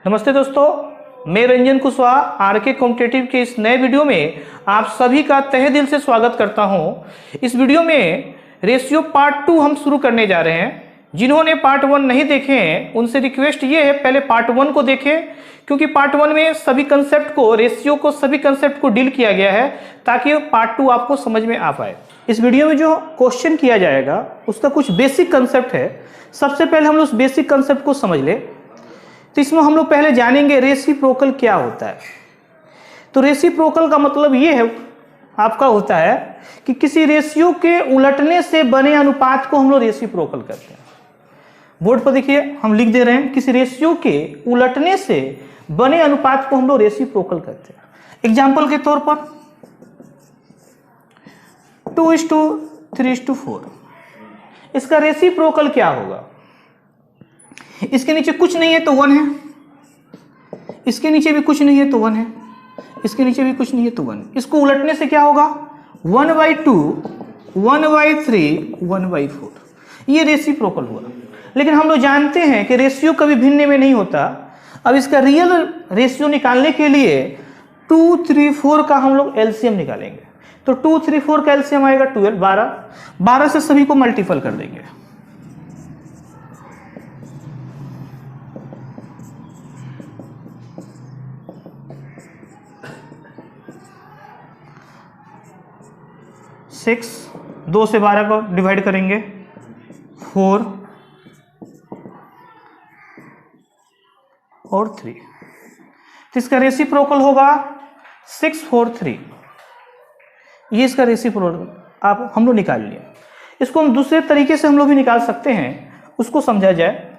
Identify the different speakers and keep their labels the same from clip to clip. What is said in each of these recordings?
Speaker 1: नमस्ते दोस्तों, मैं रंजन कुशवाहा आरके कॉम्पिटिटिव के इस नए वीडियो में आप सभी का तहे दिल से स्वागत करता हूं। इस वीडियो में रेशियो पार्ट 2 हम शुरू करने जा रहे हैं। जिन्होंने पार्ट 1 नहीं देखे हैं उनसे रिक्वेस्ट ये है, पहले पार्ट 1 को देखें, क्योंकि पार्ट 1 में सभी कंसेप्ट को, रेशियो को, सभी कंसेप्ट को डील किया गया है ताकि पार्ट 2 आपको समझ में आ पाए। इस वीडियो में जो क्वेश्चन किया जाएगा उसका कुछ बेसिक कंसेप्ट है। सबसे पहले हम लोग उस बेसिक कंसेप्ट को समझ ले। तो इसमें हम लोग पहले जानेंगे रेसिप्रोकल क्या होता है। तो रेसिप्रोकल का मतलब ये है आपका होता है कि किसी रेशियो के उलटने से बने अनुपात को हम लोग रेसिप्रोकल करते हैं। बोर्ड पर देखिए हम लिख दे रहे हैं, किसी रेशियो के उलटने से बने अनुपात को हम लोग रेसिप्रोकल करते हैं। एग्जाम्पल के तौर पर 2:3:4, इसका रेसिप्रोकल क्या होगा? इसके नीचे कुछ नहीं है तो 1 है, इसके नीचे भी कुछ नहीं है तो 1 है, इसके नीचे भी कुछ नहीं है तो 1। इसको उलटने से क्या होगा? 1/2, 1/3, 1/4। ये रेसिप्रोकल हुआ। लेकिन हम लोग जानते हैं कि रेशियो कभी भिन्न में नहीं होता। अब इसका रियल रेशियो निकालने के लिए 2, 3, 4 का हम लोग एलसीएम निकालेंगे। तो 2, 3, 4 का एलसीएम आएगा 12, 12 से सभी को मल्टीपल कर देंगे। सिक्स, 2 से 12 को डिवाइड करेंगे 4 और 3। तो इसका रेसिप्रोकल होगा 6, 4, 3। ये इसका रेसिप्रोकल आप हम लोग निकाल लिए। इसको हम दूसरे तरीके से हम लोग भी निकाल सकते हैं, उसको समझा जाए।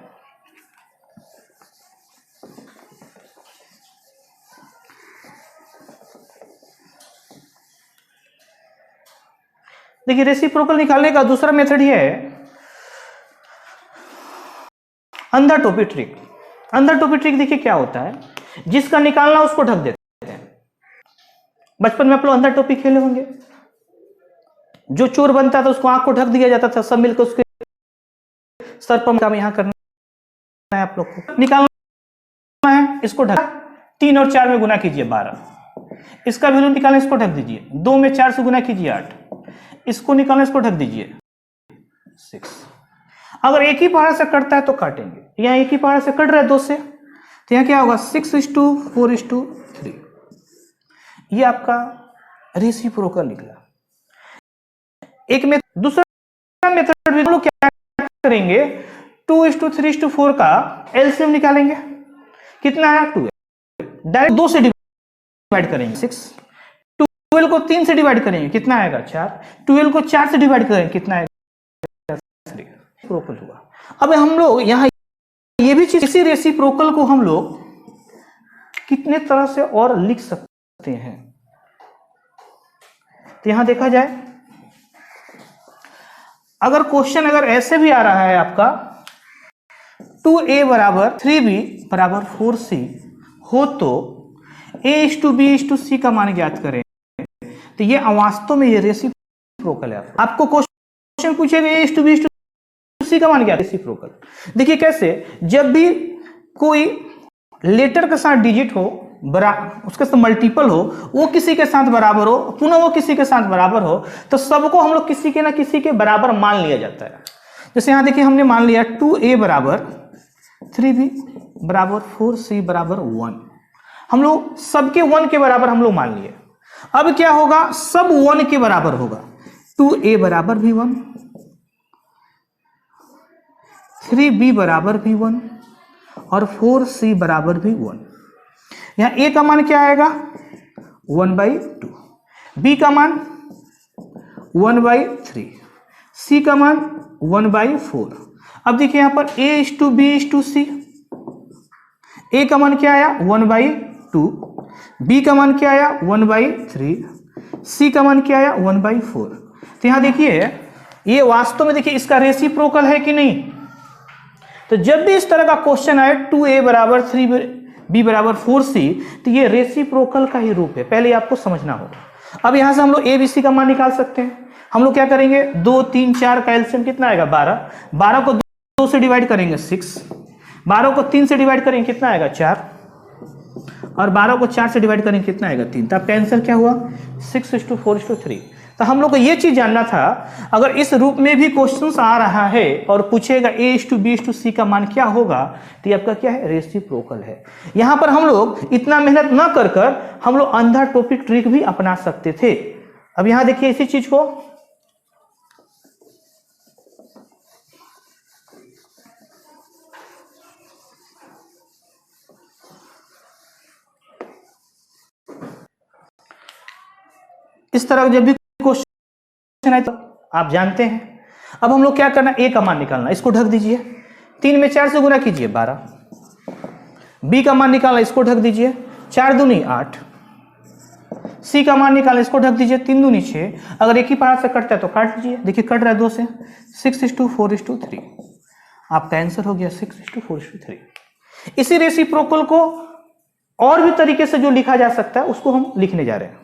Speaker 1: देखिए रेसिप्रोकल निकालने का दूसरा मेथड ये है, अंधा टोपी ट्रिक। अंधा टोपी ट्रिक देखिए क्या होता है, जिसका निकालना उसको ढक देते हैं। बचपन में आप लोग अंधा टोपी खेले होंगे। जो चोर बनता था उसको आंख को ढक दिया जाता था, सब मिलकर उसके सर पर काम यहां करना है। आप लोग को निकालना है, इसको ढक 3 और 4 में गुना कीजिए 12। इसका वैल्यू निकालना, इसको ढक दीजिए। 2 में 4 से गुना कीजिए 8। इसको निकालना, इसको ढक दीजिए 6। अगर एक ही पहाड़ से कटता है तो काटेंगे। यहां एक ही पहाड़ से कट रहा है 2 से, तो यहां क्या होगा? 6:4:3। ये आपका रेसिप्रोकल निकला। एक में दूसरा मेथड भी हम लोग क्या करेंगे, 2:3:4 का एलसीएम निकालेंगे। कितना है? 2 है। डायरेक्ट 2 से डिवाइड करेंगे 6। 12 को 3 से डिवाइड करेंगे, कितना आएगा? 4। 12 को 4 से डिवाइड करेंगे, कितना आएगा? 3। रेसिप्रोकल हुआ। अब हम लोग यहां ये भी चीज, इसी रेसिप्रोकल को हम लोग कितने तरह से और लिख सकते हैं। तो यहां देखा जाए, अगर क्वेश्चन अगर ऐसे भी आ रहा है आपका 2a = 3b = 4c हो तो a:b:c का मान ज्ञात करें। तो ये वास्तव में ये रेसिप्रोकल है। आपको क्वेश्चन पूछेगा a:b:c का मान क्या है? रेसिप्रोकल। देखिए कैसे, जब भी कोई लेटर के साथ डिजिट हो, उसके साथ मल्टीपल हो, वो किसी के साथ बराबर हो, पुनः वो किसी के साथ बराबर हो, तो सबको हम लोग किसी के ना किसी के बराबर मान लिया जाता है। जैसे यहां देखिए हमने मान लिया 2a = 3b = 4c = 1। हम लोग सबके 1 के बराबर हम लोग मान लिए। अब क्या होगा? सब 1 के बराबर होगा। 2a = भी 1, 3b = भी 1 और 4c = भी 1। यहां a का मान क्या आएगा? 1/2, b का मान 1/3, c का मान 1/4। अब देखिए यहां पर a:b:c। a का मान क्या आया? 1/2, b का मान क्या आया? 1/3, c का मान क्या आया? 1/4। तो यहां देखिए ये वास्तव में देखिए इसका रेसिप्रोकल है कि नहीं। तो जब भी इस तरह का क्वेश्चन आए 2a = 3b = 4c, तो ये रेसिप्रोकल का ही रूप है। पहले आपको समझना होगा। अब यहां से हम लोग a,b,c का मान निकाल सकते हैं। हम लोग क्या करेंगे? 2, 3, 4 का एलसीएम कितना आएगा? 12। 12 को 2 से डिवाइड करेंगे 6, 12 को 3 से डिवाइड करेंगे, कितना आएगा? 4। और 12 को 4 से डिवाइड करेंगे कितना आएगा 3। तो आपका आंसर क्या हुआ 6:4:3। तो हम लोग को ये चीज जानना था, अगर इस रूप में भी क्वेश्चंस आ रहा है और पूछेगा A:B:C का मान क्या होगा, तो ये आपका क्या है, रेसिप्रोकल है। यहां पर हम लोग इतना मेहनत ना कर कर हम लोग अंधा टॉपिक ट्रिक भी अपना सकते थे। अब यहां देखिए इसी चीज को, इस तरह जब भी क्वेश्चन आए तो आप जानते हैं। अब हम लोग क्या करना, ए का मान निकालना, इसको ढक दीजिए, 3 में 4 से गुना कीजिए 12। बी का मान निकालना, इसको ढक दीजिए, 4 दूनी 8। सी का मान निकालना, इसको ढक दीजिए, 3 दूनी 6। अगर एक ही पार्ट से कटता है तो काट दीजिए, देखिए कट रहा है 2 से। 6:4:3 आपका आंसर हो गया 6:4:3। इसी रेसिप्रोकल को और भी तरीके से जो लिखा जा सकता है उसको हम लिखने जा रहे हैं।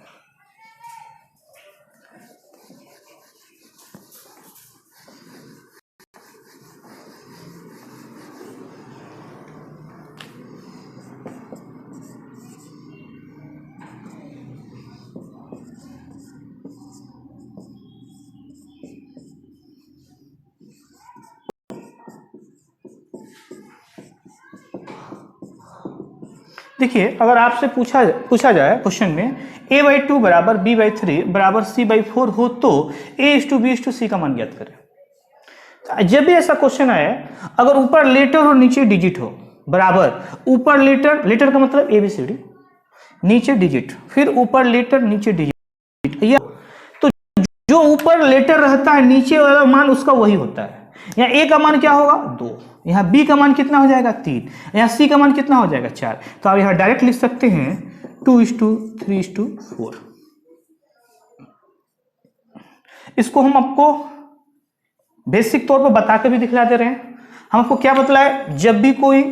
Speaker 1: देखिए अगर आपसे पूछा जाए क्वेश्चन में A/2 बराबर B/3 बराबर C/4 हो तो A:B:C का मान ज्ञात करें। जब भी ऐसा क्वेश्चन आए, अगर ऊपर लेटर और नीचे डिजिट हो बराबर, ऊपर लेटर का मतलब ABCD, नीचे डिजिट, फिर ऊपर लेटर नीचे डिजिट, या तो जो ऊपर लेटर रहता है नीचे वाला मान उसका वही होता है। यहाँ A का मान क्या होगा 2, यहाँ B का मान कितना हो जाएगा 3, यहाँ C का मान कितना हो जाएगा 4। तो आप यहाँ डायरेक्ट लिख सकते हैं 2:3:4। इसको हम आपको बेसिक तौर पर बता के भी दिखला दे रहे हैं। हम आपको क्या बतलाए, जब भी कोई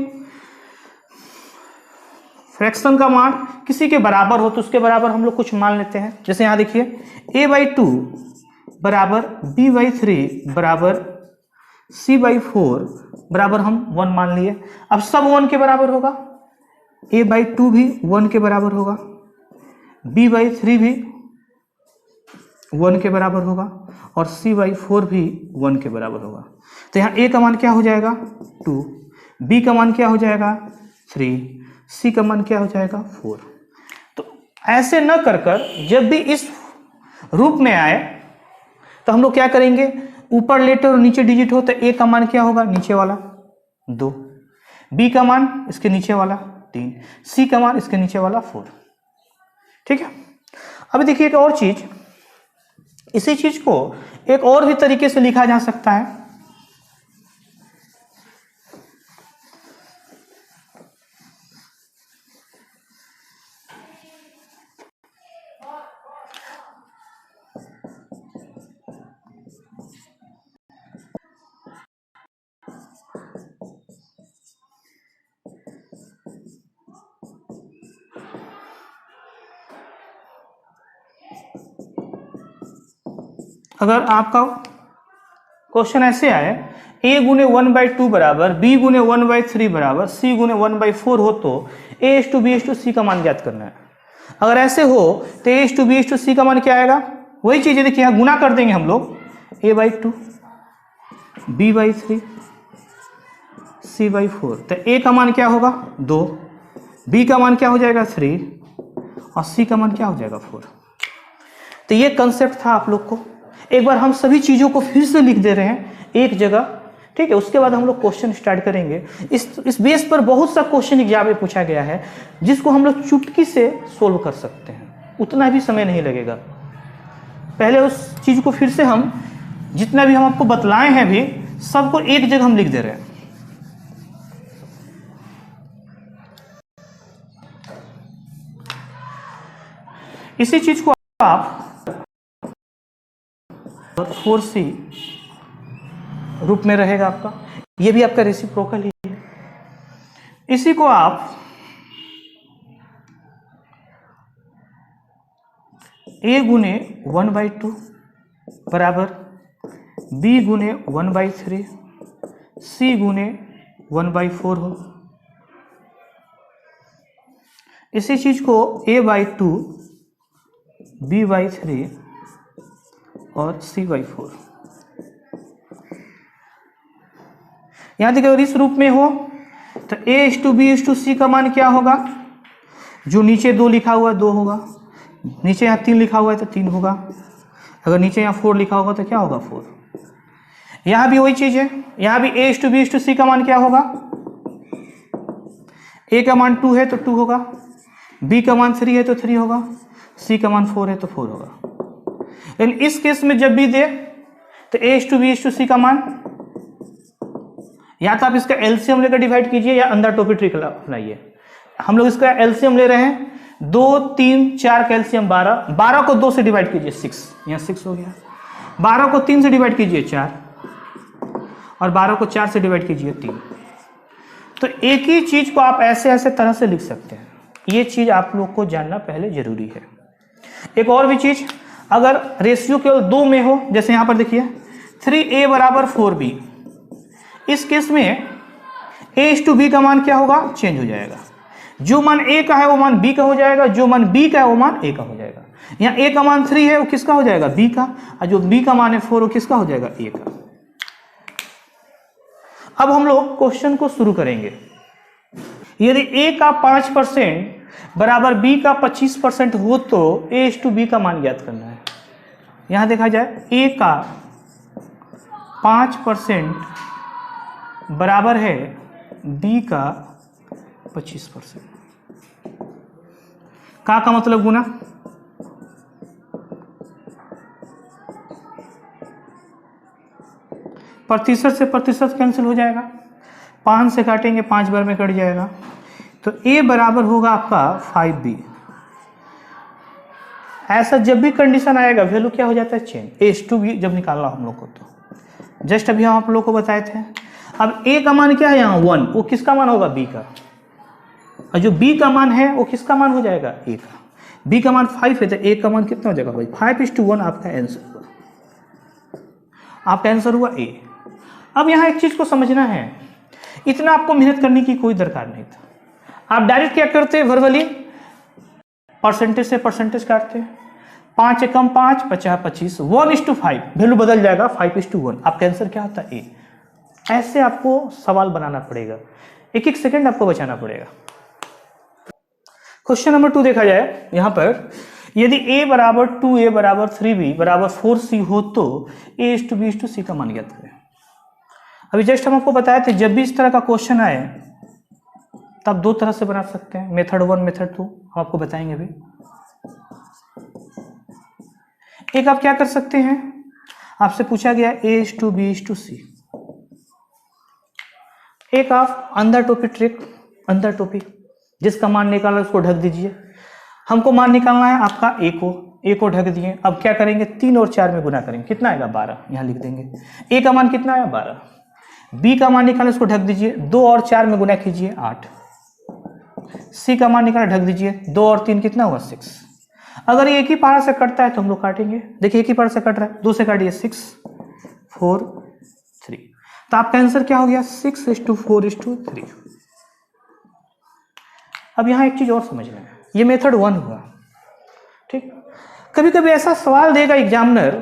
Speaker 1: फ्रैक्शन का मान किसी के बराबर हो तो उसके बराबर हम लोग कुछ मान लेते हैं। जैसे यहाँ देखिए A/2 बराबर B/3 बराबर C/4 बराबर हम 1 मान लिए। अब सब 1 के बराबर होगा, A/2 भी 1 के बराबर होगा, B/3 भी 1 के बराबर होगा और C/4 भी 1 के बराबर होगा। तो यहाँ A का मान क्या हो जाएगा 2, B का मान क्या हो जाएगा 3, C का मान क्या हो जाएगा 4। तो ऐसे न कर कर जब भी इस रूप में आए तो हम लोग क्या करेंगे, ऊपर लेटर और नीचे डिजिट हो तो A का मान क्या होगा, नीचे वाला 2, B का मान इसके नीचे वाला 3, C का मान इसके नीचे वाला 4। ठीक है। अब देखिए एक और चीज, इसी चीज को एक और भी तरीके से लिखा जा सकता है। अगर आपका क्वेश्चन ऐसे आए A गुने 1/2 बराबर B गुने 1/3 बराबर C गुने 1/4 हो तो A:B:C का मान ज्ञात करना है। अगर ऐसे हो तो A:B:C का मान क्या आएगा, वही चीज है, देखिए यहाँ गुना कर देंगे हम लोग, A/2 B/3 C/4। तो A का मान क्या होगा 2, B का मान क्या हो जाएगा 3 और C का मान क्या हो जाएगा 4। तो ये कंसेप्ट था आप लोग को। एक बार हम सभी चीजों को फिर से लिख दे रहे हैं एक जगह, ठीक है। उसके बाद हम लोग क्वेश्चन स्टार्ट करेंगे। इस बेस पर बहुत सा क्वेश्चन एग्जाम में पूछा गया है जिसको हम लोग चुटकी से सोल्व कर सकते हैं, उतना भी समय नहीं लगेगा। पहले उस चीज को फिर से हम जितना भी हम आपको बतलाए हैं भी सबको एक जगह हम लिख दे रहे हैं। इसी चीज को आप 4C रूप में रहेगा आपका, ये भी आपका रेसिप्रोकल ही है। इसी को आप A गुने 1/2 बराबर B गुने 1/3 C गुने 1/4 हो। इसी चीज को a/2 b/3 और c/4 यहां देखिए अगर इस रूप में हो तो a/b/c का मान क्या होगा, जो नीचे 2 लिखा हुआ है 2 होगा, नीचे यहाँ 3 लिखा हुआ है तो 3 होगा, अगर नीचे यहाँ 4 लिखा होगा तो क्या होगा 4। यहाँ भी वही चीज है, यहाँ भी a/b/c का मान क्या होगा, a का मान 2 है तो 2 होगा, b का मान 3 है तो 3 होगा, c का मान 4 है तो 4 होगा। लेकिन इस केस में जब भी दे तो a/b/c का मान या तो आप इसका एलसीएम लेकर डिवाइड कीजिए या अंदर टोपी ट्रिक अपनाइए। हम लोग इसका एलसीएम ले रहे हैं, 2 3 4 का एलसीएम 12, 12 को 2 से डिवाइड कीजिए 6, यहाँ 6 हो गया, 12 को 3 से डिवाइड कीजिए 4 और 12 को 4 से डिवाइड कीजिए 3। तो एक ही चीज को आप ऐसे ऐसे तरह से लिख सकते हैं, ये चीज आप लोग को जानना पहले जरूरी है। एक और भी चीज, अगर रेशियो केवल 2 में हो, जैसे यहां पर देखिए 3a बराबर 4b, इस केस में a/b का मान क्या होगा, चेंज हो जाएगा, जो मान a का है वो मान b का हो जाएगा, जो मान b का है वो मान a का हो जाएगा। यहाँ a का मान 3 है वो किसका हो जाएगा, b का, और जो b का मान है 4 वो किसका हो जाएगा, a का। अब हम लोग क्वेश्चन को शुरू करेंगे। यदि a का 5% बराबर b का 25% हो तो a/b का मान ज्ञात करना है। यहां देखा जाए a का 5% बराबर है b का 25%, का मतलब गुना, प्रतिशत से प्रतिशत कैंसिल हो जाएगा, 5 से काटेंगे 5 बार में कट जाएगा, तो a बराबर होगा आपका 5b। ऐसा जब भी कंडीशन आएगा वैल्यू क्या हो जाता है, चेंज। a/b जब निकालना हम लोग को, तो जस्ट अभी हम आप लोग को बताए थे। अब a का मान क्या है यहाँ 1, वो किसका मान होगा, b का, और जो b का मान है वो किसका मान हो जाएगा, a का। b का मान 5 है तो a का मान कितना हो जाएगा भाई, 5:1 आपका आंसर हुआ, आपका आंसर हुआ a। अब यहाँ एक चीज को समझना है, इतना आपको मेहनत करने की कोई दरकार नहीं था, आप डायरेक्ट क्या करते, वर्बली परसेंटेज से परसेंटेज काटते, 5 एकम 5 50 25 1:5, वैल्यू बदल जाएगा 5:1, आपका आंसर क्या होता है, a। ऐसे आपको सवाल बनाना पड़ेगा, एक एक सेकंड आपको बचाना पड़ेगा। क्वेश्चन नंबर 2 देखा जाए, यहां पर यदि a बराबर 2a बराबर 3b बराबर 4c हो तो a/b/c का मान ज्ञात करें। अभी जस्ट हम आपको बताए थे, जब भी इस तरह का क्वेश्चन आए तब 2 तरह से बना सकते हैं, मेथड 1 मेथड 2, हम आपको बताएंगे अभी। एक आप क्या कर सकते हैं, आपसे पूछा गया a/b/c, एक आप अंदर टोपी ट्रिक, अंदर टोपी, जिसका मान निकालना उसको ढक दीजिए। हमको मान निकालना है आपका a को ढक दिए। अब क्या करेंगे, 3 और 4 में गुना करेंगे, कितना आएगा 12, यहाँ लिख देंगे। a का मान कितना आया 12, b का मान निकालना उसको ढक दीजिए, 2 और 4 में गुना कीजिए 8, c का मान निकालना ढक दीजिए, 2 और 3 कितना हुआ 6। अगर ये एक ही पारा से कटता है तो हम लोग काटेंगे, देखिए एक ही पारा से कट रहा है, 2 से काटिए 6 4 3, तो आपका आंसर क्या हो गया 6:4:3। अब यहां एक चीज और समझना है, ये मेथड 1 हुआ, ठीक। कभी कभी ऐसा सवाल देगा एग्जामिनर,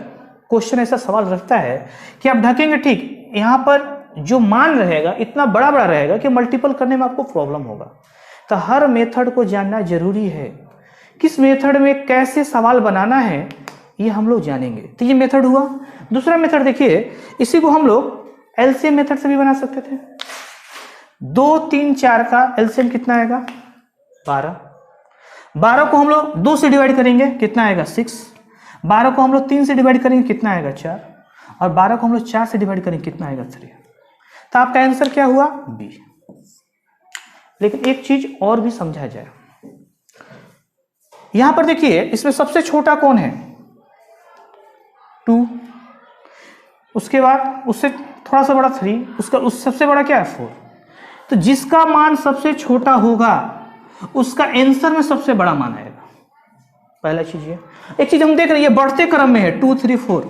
Speaker 1: क्वेश्चन ऐसा सवाल रखता है कि आप ढकेंगे, ठीक, यहां पर जो मान रहेगा इतना बड़ा बड़ा रहेगा कि मल्टीपल करने में आपको प्रॉब्लम होगा। तो हर मेथड को जानना जरूरी है, किस मेथड में कैसे सवाल बनाना है ये हम लोग जानेंगे। तो ये मेथड हुआ। दूसरा मेथड देखिए, इसी को हम लोग एलसीएम मेथड से भी बना सकते थे। 2 3 4 का एलसीएम कितना आएगा 12, 12 को हम लोग 2 से डिवाइड करेंगे कितना आएगा 6, 12 को हम लोग 3 से डिवाइड करेंगे कितना आएगा 4, और 12 को हम लोग 4 से डिवाइड करेंगे कितना आएगा 3। तो आपका आंसर क्या हुआ बी। लेकिन एक चीज और भी समझा जाए, यहां पर देखिए इसमें सबसे छोटा कौन है 2, उसके बाद उससे थोड़ा सा बड़ा 3, उसका उस सबसे बड़ा क्या है 4। तो जिसका मान सबसे छोटा होगा उसका आंसर में सबसे बड़ा मान आएगा। पहला चीज ये। एक चीज हम देख रहे हैं, ये बढ़ते क्रम में है 2 3 4,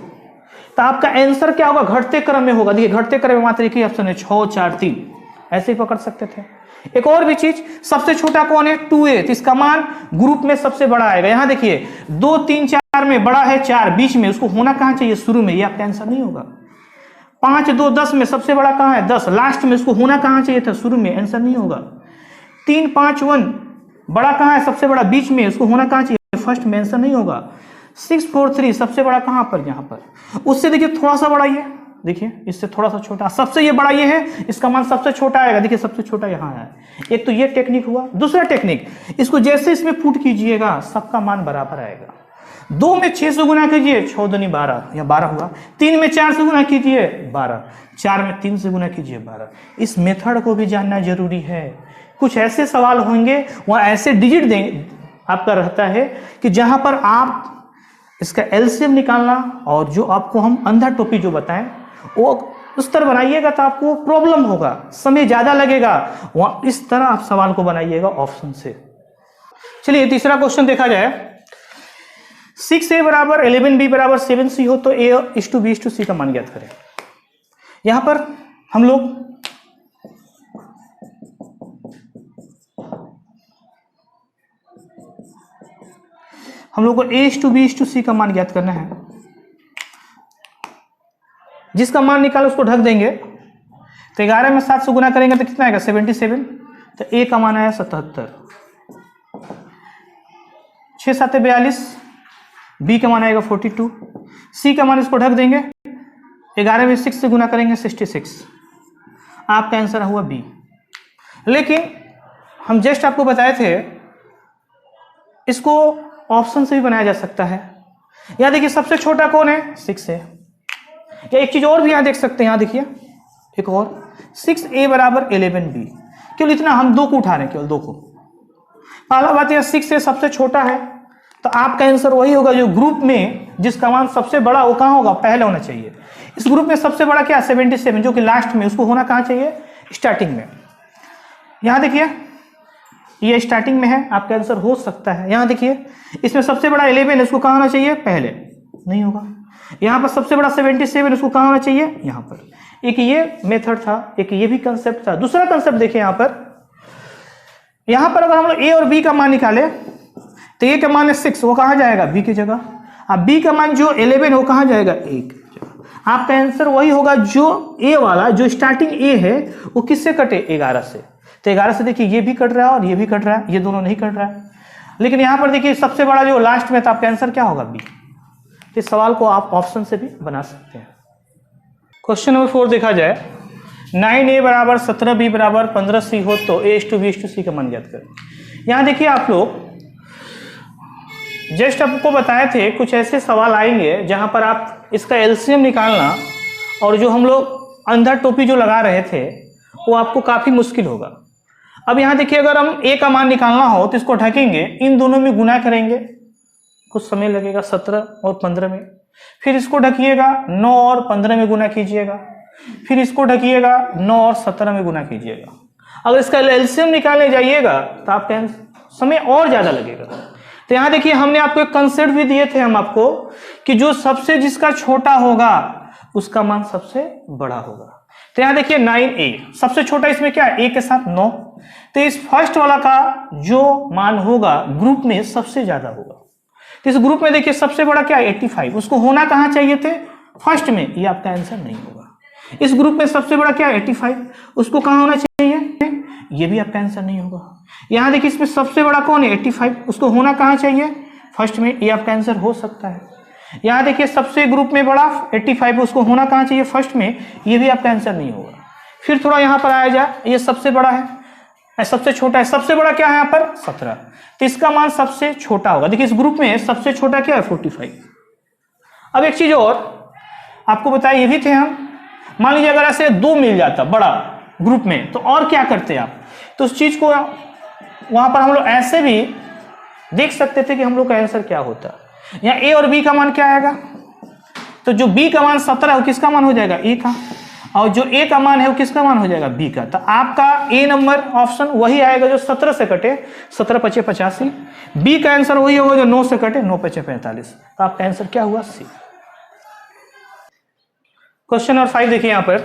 Speaker 1: तो आपका आंसर क्या होगा घटते क्रम में होगा। देखिए घटते क्रम में मात्र एक ही ऑप्शन है 6 4 3, ऐसे ही पकड़ सकते थे। एक और भी चीज, सबसे छोटा कौन है 2a, तो इसका मान ग्रुप में सबसे बड़ा आएगा। यहां देखिए 2 3 4 में बड़ा है 4, बीच में, उसको होना कहां चाहिए शुरू में, ये आपका आंसर नहीं होगा। 5 2 10 में सबसे बड़ा कहां है 10, लास्ट में, उसको होना कहां चाहिए था शुरू में, आंसर नहीं होगा। 3 5 1 बड़ा कहां है सबसे बड़ा बीच में, उसको होना कहां चाहिए फर्स्ट में, आंसर नहीं होगा। 6 4 3 सबसे बड़ा कहां पर, यहां पर। उससे देखिए थोड़ा सा बड़ा ये, देखिए इससे थोड़ा सा छोटा, सबसे ये बड़ा ये है, इसका मान सबसे छोटा आएगा, देखिए सबसे छोटा यहाँ है। एक तो ये टेक्निक हुआ। दूसरा टेक्निक, इसको जैसे इसमें पुट कीजिएगा सबका मान बराबर आएगा। 2 में 6 से गुना कीजिए, 6 दूनी 12, या 12 हुआ। 3 में 4 से गुना कीजिए 12, 4 में 3 से गुना कीजिए 12। इस मेथड को भी जानना जरूरी है। कुछ ऐसे सवाल होंगे वहां ऐसे डिजिट देंगे आपका रहता है कि जहां पर आप इसका एलसीएम निकालना, और जो आपको हम अंधा टोपी जो बताएं वो उस तरह बनाइएगा तो आपको प्रॉब्लम होगा, समय ज्यादा लगेगा। वहां इस तरह आप सवाल को बनाइएगा ऑप्शन से। चलिए तीसरा क्वेश्चन देखा जाए। 6a बराबर 11b बराबर 7c हो तो a:b:c का मान ज्ञात करें। यहां पर हम लोग को a:b:c का मान ज्ञात करना है। जिसका मान निकाले उसको ढक देंगे, तो 11 में 7 से गुना करेंगे तो कितना आएगा 77, तो a का मान आया 77। 6 7 42, b का मान आएगा 42, c का मान इसको ढक देंगे, 11 में 6 से गुना करेंगे 66, आपका आंसर हुआ b। लेकिन हम जस्ट आपको बताए थे इसको ऑप्शन से भी बनाया जा सकता है। यहां देखिए सबसे छोटा कौन है 6 है। या एक चीज और भी यहां देख सकते हैं, यहां देखिए एक और 6a बराबर 11b, केवल इतना हम 2 को उठा रहे हैं, केवल 2 को। पहला बात यह 6a सबसे छोटा है, तो आपका आंसर वही होगा जो ग्रुप में जिसका मान सबसे बड़ा वो कहां होगा पहले होना चाहिए। इस ग्रुप में सबसे बड़ा क्या 77, जो कि लास्ट में, उसको होना कहां चाहिए स्टार्टिंग में। यहां देखिए ये स्टार्टिंग में है, आपका आंसर हो सकता है। यहां देखिए इसमें सबसे बड़ा 11 उसको कहां होना चाहिए पहले, नहीं होगा। यहां पर सबसे बड़ा 77 उसको कहां होना चाहिए यहां पर। एक ये मेथड था, एक ये भी कंसेप्ट था। दूसरा कंसेप्ट देखिए यहां पर अगर हम लोग a और b का मान निकाले तो a का मान है 6, वो कहां जाएगा b की जगह। अब b का मान जो 11 वो कहां जाएगा a की जगह। आपका आंसर वही होगा जो a वाला, जो स्टार्टिंग a है वो किससे कटे 11 से। तो 11 से देखिए ये भी कट रहा है और ये भी कट रहा है, ये दोनों नहीं कट रहा है। लेकिन यहां पर देखिए सबसे बड़ा जो लास्ट में था, आपका आंसर क्या होगा b। इस सवाल को आप ऑप्शन से भी बना सकते हैं। क्वेश्चन नंबर 4 देखा जाए। 9a बराबर 17b बराबर 15c हो तो a:b:c का मान ज्ञात करें। यहां देखिए आप लोग जस्ट आपको बताए थे कुछ ऐसे सवाल आएंगे जहां पर आप इसका एलसीएम निकालना और जो हम लोग अंधा टोपी जो लगा रहे थे वो आपको काफी मुश्किल होगा। अब यहां देखिए अगर हम a का मान निकालना हो तो इसको ढकेंगे, इन दोनों में गुना करेंगे, कुछ समय लगेगा 17 और 15 में। फिर इसको ढकिएगा 9 और 15 में गुना कीजिएगा, फिर इसको ढकिएगा 9 और 17 में गुना कीजिएगा। अगर इसका एलसीएम निकालने जाइएगा तो आपका समय और ज्यादा लगेगा। तो यहां देखिए हमने आपको एक कंसेप्ट भी दिए थे हम आपको कि जो सबसे जिसका छोटा होगा उसका मान सबसे बड़ा होगा। तो यहां देखिए 9a सबसे छोटा, इसमें क्या है a के साथ 9, तो इस फर्स्ट वाला का जो मान होगा ग्रुप में सबसे ज्यादा होगा। तो इस ग्रुप में देखिए सबसे बड़ा क्या है 85, उसको होना कहां चाहिए थे फर्स्ट में, ये आपका आंसर नहीं होगा। इस ग्रुप में सबसे बड़ा क्या है 85, उसको कहां होना चाहिए, ये भी आपका आंसर नहीं होगा। यहां देखिए इसमें सबसे बड़ा कौन है 85, उसको होना कहां चाहिए फर्स्ट में, ये आपका आंसर हो सकता है। यहां देखिए सबसे ग्रुप में बड़ा 85, उसको होना कहां चाहिए फर्स्ट में, ये भी आपका आंसर नहीं होगा। फिर थोड़ा यहां पर आया जाए, ये सबसे बड़ा है, सबसे छोटा है, सबसे बड़ा क्या है यहाँ पर 17, तो इसका मान सबसे छोटा होगा। देखिए इस ग्रुप में सबसे छोटा क्या है 45। अब एक चीज और आपको बताया, ये भी थे हम, मान लीजिए अगर ऐसे 2 मिल जाता बड़ा ग्रुप में तो और क्या करते आप, तो उस चीज को वहां पर हम लोग ऐसे भी देख सकते थे कि हम लोग का आंसर क्या होता। यहाँ a और b का मान क्या आएगा, तो जो b का मान 17 है वो किसका मान हो जाएगा a का, और जो a का मान है वो किसका मान हो जाएगा b का। तो आपका a नंबर ऑप्शन वही आएगा जो 17 से कटे, 17 × 5 = 85। b का आंसर वही होगा जो 9 से कटे, 9 × 5 = 45। तो आपका आंसर क्या हुआ c। क्वेश्चन नंबर 5 देखिए यहाँ पर,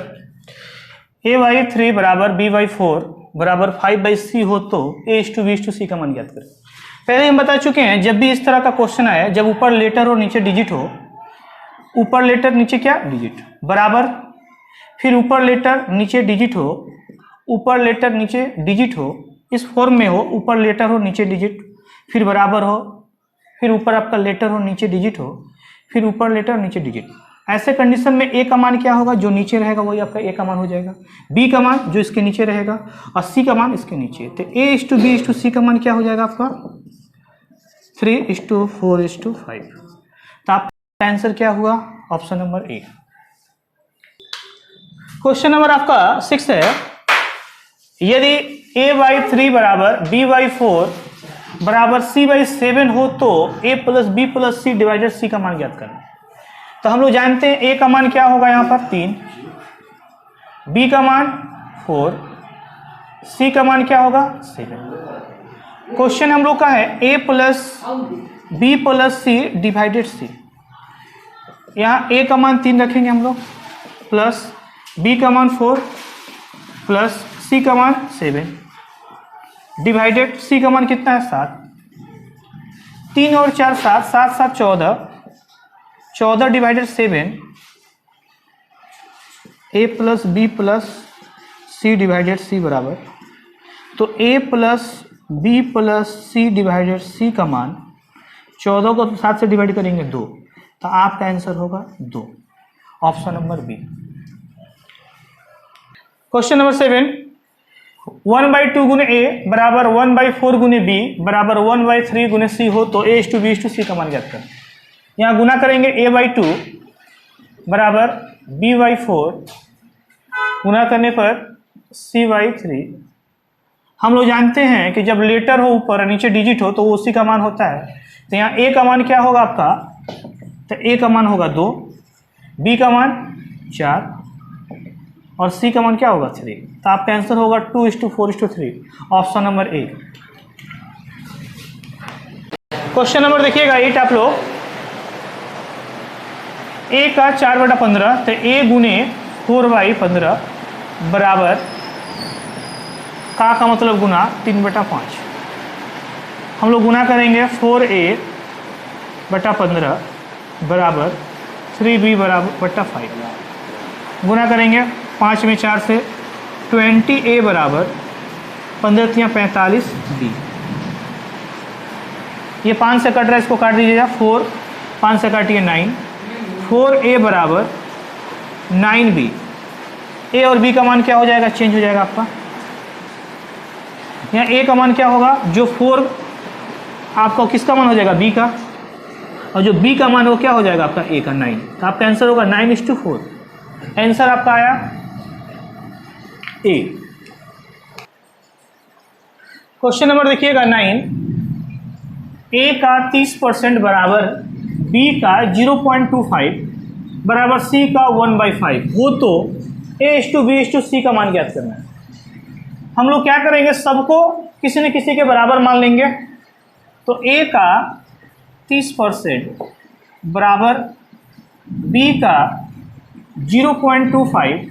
Speaker 1: a/3 बराबर b/4 बराबर 5/c हो तो a/b/c का मान ज्ञात करें। पहले हम बता चुके हैं, जब भी इस तरह का क्वेश्चन आए, जब ऊपर लेटर और नीचे डिजिट हो, ऊपर लेटर नीचे क्या डिजिट बराबर, फिर ऊपर लेटर नीचे डिजिट हो, ऊपर लेटर नीचे डिजिट हो, इस फॉर्म में हो, ऊपर लेटर हो नीचे डिजिट, फिर बराबर हो, फिर ऊपर आपका लेटर हो नीचे डिजिट हो, फिर ऊपर लेटर नीचे डिजिट। ऐसे कंडीशन में ए का मान क्या होगा, जो नीचे रहेगा वही आपका ए का मान हो जाएगा, बी का मान जो इसके नीचे रहेगा, और सी का मान इसके नीचे। तो a/b/c का मान क्या हो जाएगा आपका 3:4:5। तो आपका आंसर क्या हुआ, option number A. Question number आपका 6 है, यदि a/3 बराबर b/4 बराबर c/7 हो तो a+b+c डिवाइडेड c का मान ज्ञात करना। तो हम लोग जानते हैं a का मान क्या होगा यहाँ पर 3, b का मान 4, c का मान क्या होगा 7। क्वेश्चन हम लोग का है a+b+c डिवाइडेड c। यहाँ a का मान 3 रखेंगे हम लोग, प्लस b का मान 4 प्लस c का मान 7 डिवाइडेड c का मान कितना है 7। 3 और 4 7, 7 7 14, 14 डिवाइडेड 7, a+b+c डिवाइडेड c बराबर, तो a+b+c डिवाइडेड c का मान 14 को 7 से डिवाइड करेंगे 2, तो आपका आंसर होगा 2, option number B. Question number 7, 1/2 गुने a बराबर 1/4 गुने b बराबर 1/3 गुने c हो तो a/b/c का मान ज्ञात करें। यहाँ गुना करेंगे a/2 बराबर b/4 गुना करने पर c/3। हम लोग जानते हैं कि जब लेटर हो ऊपर और नीचे डिजिट हो तो वो उसी का मान होता है। तो यहाँ a का मान क्या होगा आपका, तो a का मान होगा 2, b का मान 4 और c का मान क्या होगा 3। तो आपका आंसर होगा 2:4:3, option number A. Question number देखिएगा 8 आप लोग, a का 4/15 तो a गुने 4/15 बराबर का मतलब गुना 3/5। हम लोग गुना करेंगे 4a/15 बराबर 3b बराबर 5। गुना करेंगे 5 में 4 से 20a बराबर 15 45 b। ये 5 से कट रहा है, इसको काट दीजिएगा, 4 5 से काटिए 9, 4a बराबर 9b। a और b का मान क्या हो जाएगा, चेंज हो जाएगा आपका। यहाँ a का मान क्या होगा, जो 4 आपका किसका मान हो जाएगा b का, और जो b का मान हो क्या हो जाएगा आपका a का 9। तो आपका आंसर होगा 9:4। आंसर आपका आया ए। क्वेश्चन नंबर देखिएगा 9, a का 30% बराबर b का 0.25 बराबर c का 1/5 हो तो a/b/c का मान ज्ञात करना है। हम लोग क्या करेंगे, सबको किसी न किसी के बराबर मान लेंगे। तो a का 30% बराबर b का 0.25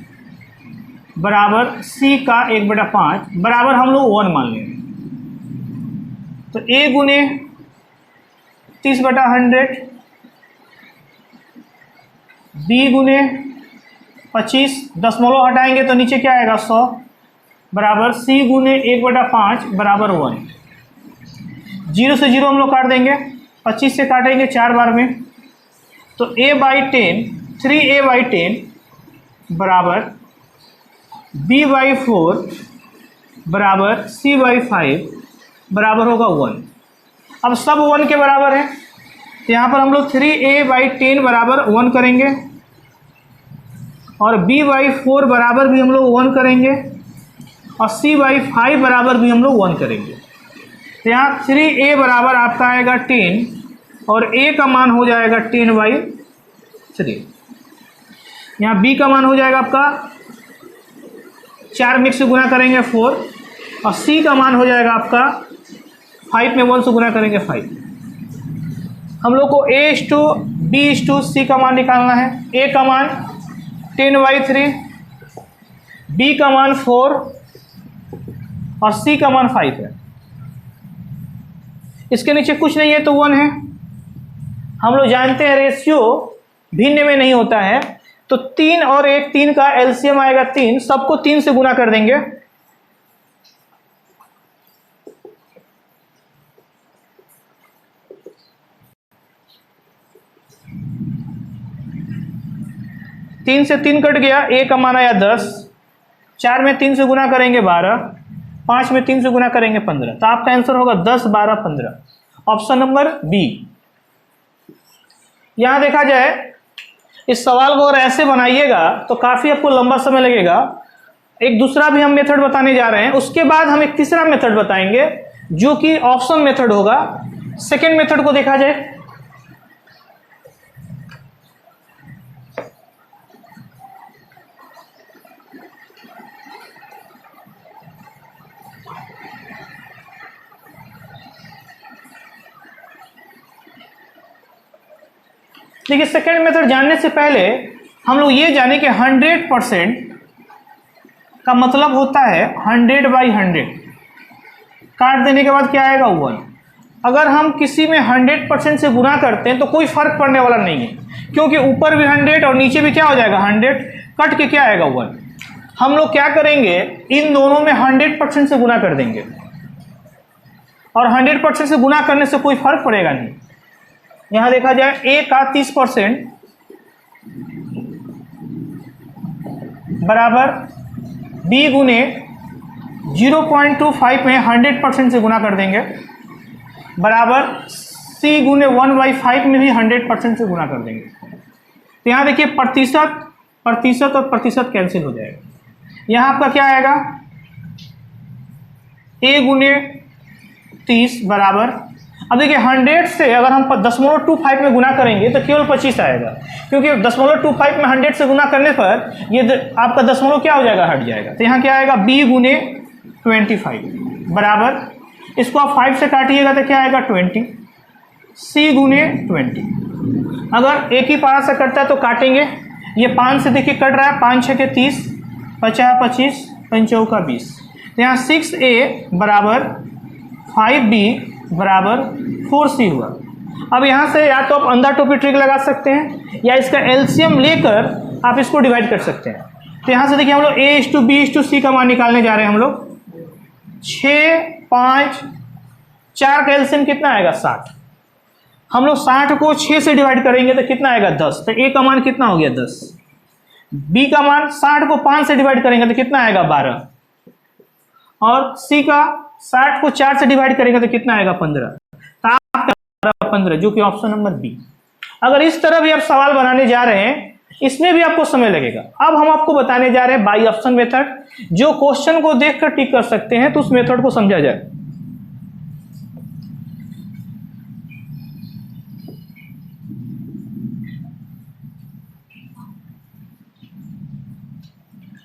Speaker 1: बराबर c का 1/5 बराबर हम लोग 1 मान लेंगे। तो a गुने 30/100, b गुने 25, दशमलव हटाएंगे तो नीचे क्या आएगा 100 बराबर c गुने 1/5 बराबर 1। 0 से 0 हम लोग काट देंगे, 25 से काटेंगे 4 बार में, तो a/10 3a/10 बराबर b/4 बराबर c/5 बराबर होगा 1। अब सब 1 के बराबर है, तो यहाँ पर हम लोग 3a/10 बराबर 1 करेंगे और b/4 बराबर भी हम लोग 1 करेंगे और c/5 बराबर भी हम लोग 1 करेंगे। तो यहाँ 3a बराबर आपका आएगा 10 और a का मान हो जाएगा 10/3। यहाँ b का मान हो जाएगा आपका 4 मिक्स से गुना करेंगे 4 और c का मान हो जाएगा आपका 5 में 1 से गुना करेंगे 5। हम लोग को a/b/c का मान निकालना है। a का मान 10/3, बी का मान 4 और सी का मान 5 है। इसके नीचे कुछ नहीं है तो 1 है। हम लोग जानते हैं रेशियो भिन्न में नहीं होता है, तो 3 और 1, 3 का एलसीएम आएगा 3, सबको 3 से गुना कर देंगे। तीन से 3 कट गया, ए का मान आया 10, 4 में 3 से गुना करेंगे 12, 5 में 3 से गुना करेंगे 15, तो आपका आंसर होगा 10, 12, 15, ऑप्शन नंबर बी। यहां देखा जाए इस सवाल को अगर ऐसे बनाइएगा तो काफी आपको लंबा समय लगेगा। एक दूसरा भी हम मेथड बताने जा रहे हैं, उसके बाद हम एक तीसरा मेथड बताएंगे जो कि ऑप्शन मेथड होगा। सेकेंड मेथड को देखा जाए, देखिए सेकेंड मेथड जानने से पहले हम लोग ये जाने कि 100% का मतलब होता है 100/100, काट देने के बाद क्या आएगा 1। अगर हम किसी में 100% से गुना करते हैं तो कोई फर्क पड़ने वाला नहीं है, क्योंकि ऊपर भी 100 और नीचे भी क्या हो जाएगा 100, कट के क्या आएगा 1। हम लोग क्या करेंगे, इन दोनों में 100% से गुना कर देंगे, और 100% से गुना करने से कोई फर्क पड़ेगा नहीं। यहां देखा जाए ए का 30% बराबर बी गुने 0.25 में 100% से गुना कर देंगे, बराबर सी गुने 1/5 में भी 100% से गुना कर देंगे। तो यहां देखिए प्रतिशत प्रतिशत और प्रतिशत कैंसिल हो जाएगा। यहां आपका क्या आएगा, ए गुने 30 बराबर, अब देखिए 100 से अगर हम 0.25 में गुना करेंगे तो केवल 25 आएगा, क्योंकि 0.25 में 100 से गुना करने पर ये आपका दशमलव क्या हो जाएगा, हट जाएगा। तो यहाँ क्या आएगा, b गुने 25 बराबर, इसको आप 5 से काटिएगा तो क्या आएगा 20, c गुने 20। अगर एक ही पारा से कटता है तो काटेंगे, ये 5 से देखिए कट रहा है, 5 6 के 30, 50 25, 5 का 20। तो यहाँ 6a बराबर 5b बराबर 4c हुआ। अब यहाँ से या तो आप अंदर टोपी ट्रिक लगा सकते हैं या इसका एलसीएम लेकर आप इसको डिवाइड कर सकते हैं। तो यहाँ से देखिए हम लोग a/b/c का मान निकालने जा रहे हैं। हम लोग 6 5 4 का एलसीएम कितना आएगा 60। हम लोग 60 को 6 से डिवाइड करेंगे तो कितना आएगा 10। तो a का मान कितना हो गया 10, b का मान 60 को 5 से डिवाइड करेंगे तो कितना आएगा 12, और c का 60 को 4 से डिवाइड करेंगे तो कितना आएगा 15। तो आपका 15 जो कि ऑप्शन नंबर बी। अगर इस तरह भी आप सवाल बनाने जा रहे हैं इसमें भी आपको समय लगेगा। अब हम आपको बताने जा रहे हैं बाई ऑप्शन मेथड, जो क्वेश्चन को देखकर टिक कर सकते हैं, तो उस मेथड को समझा जाए।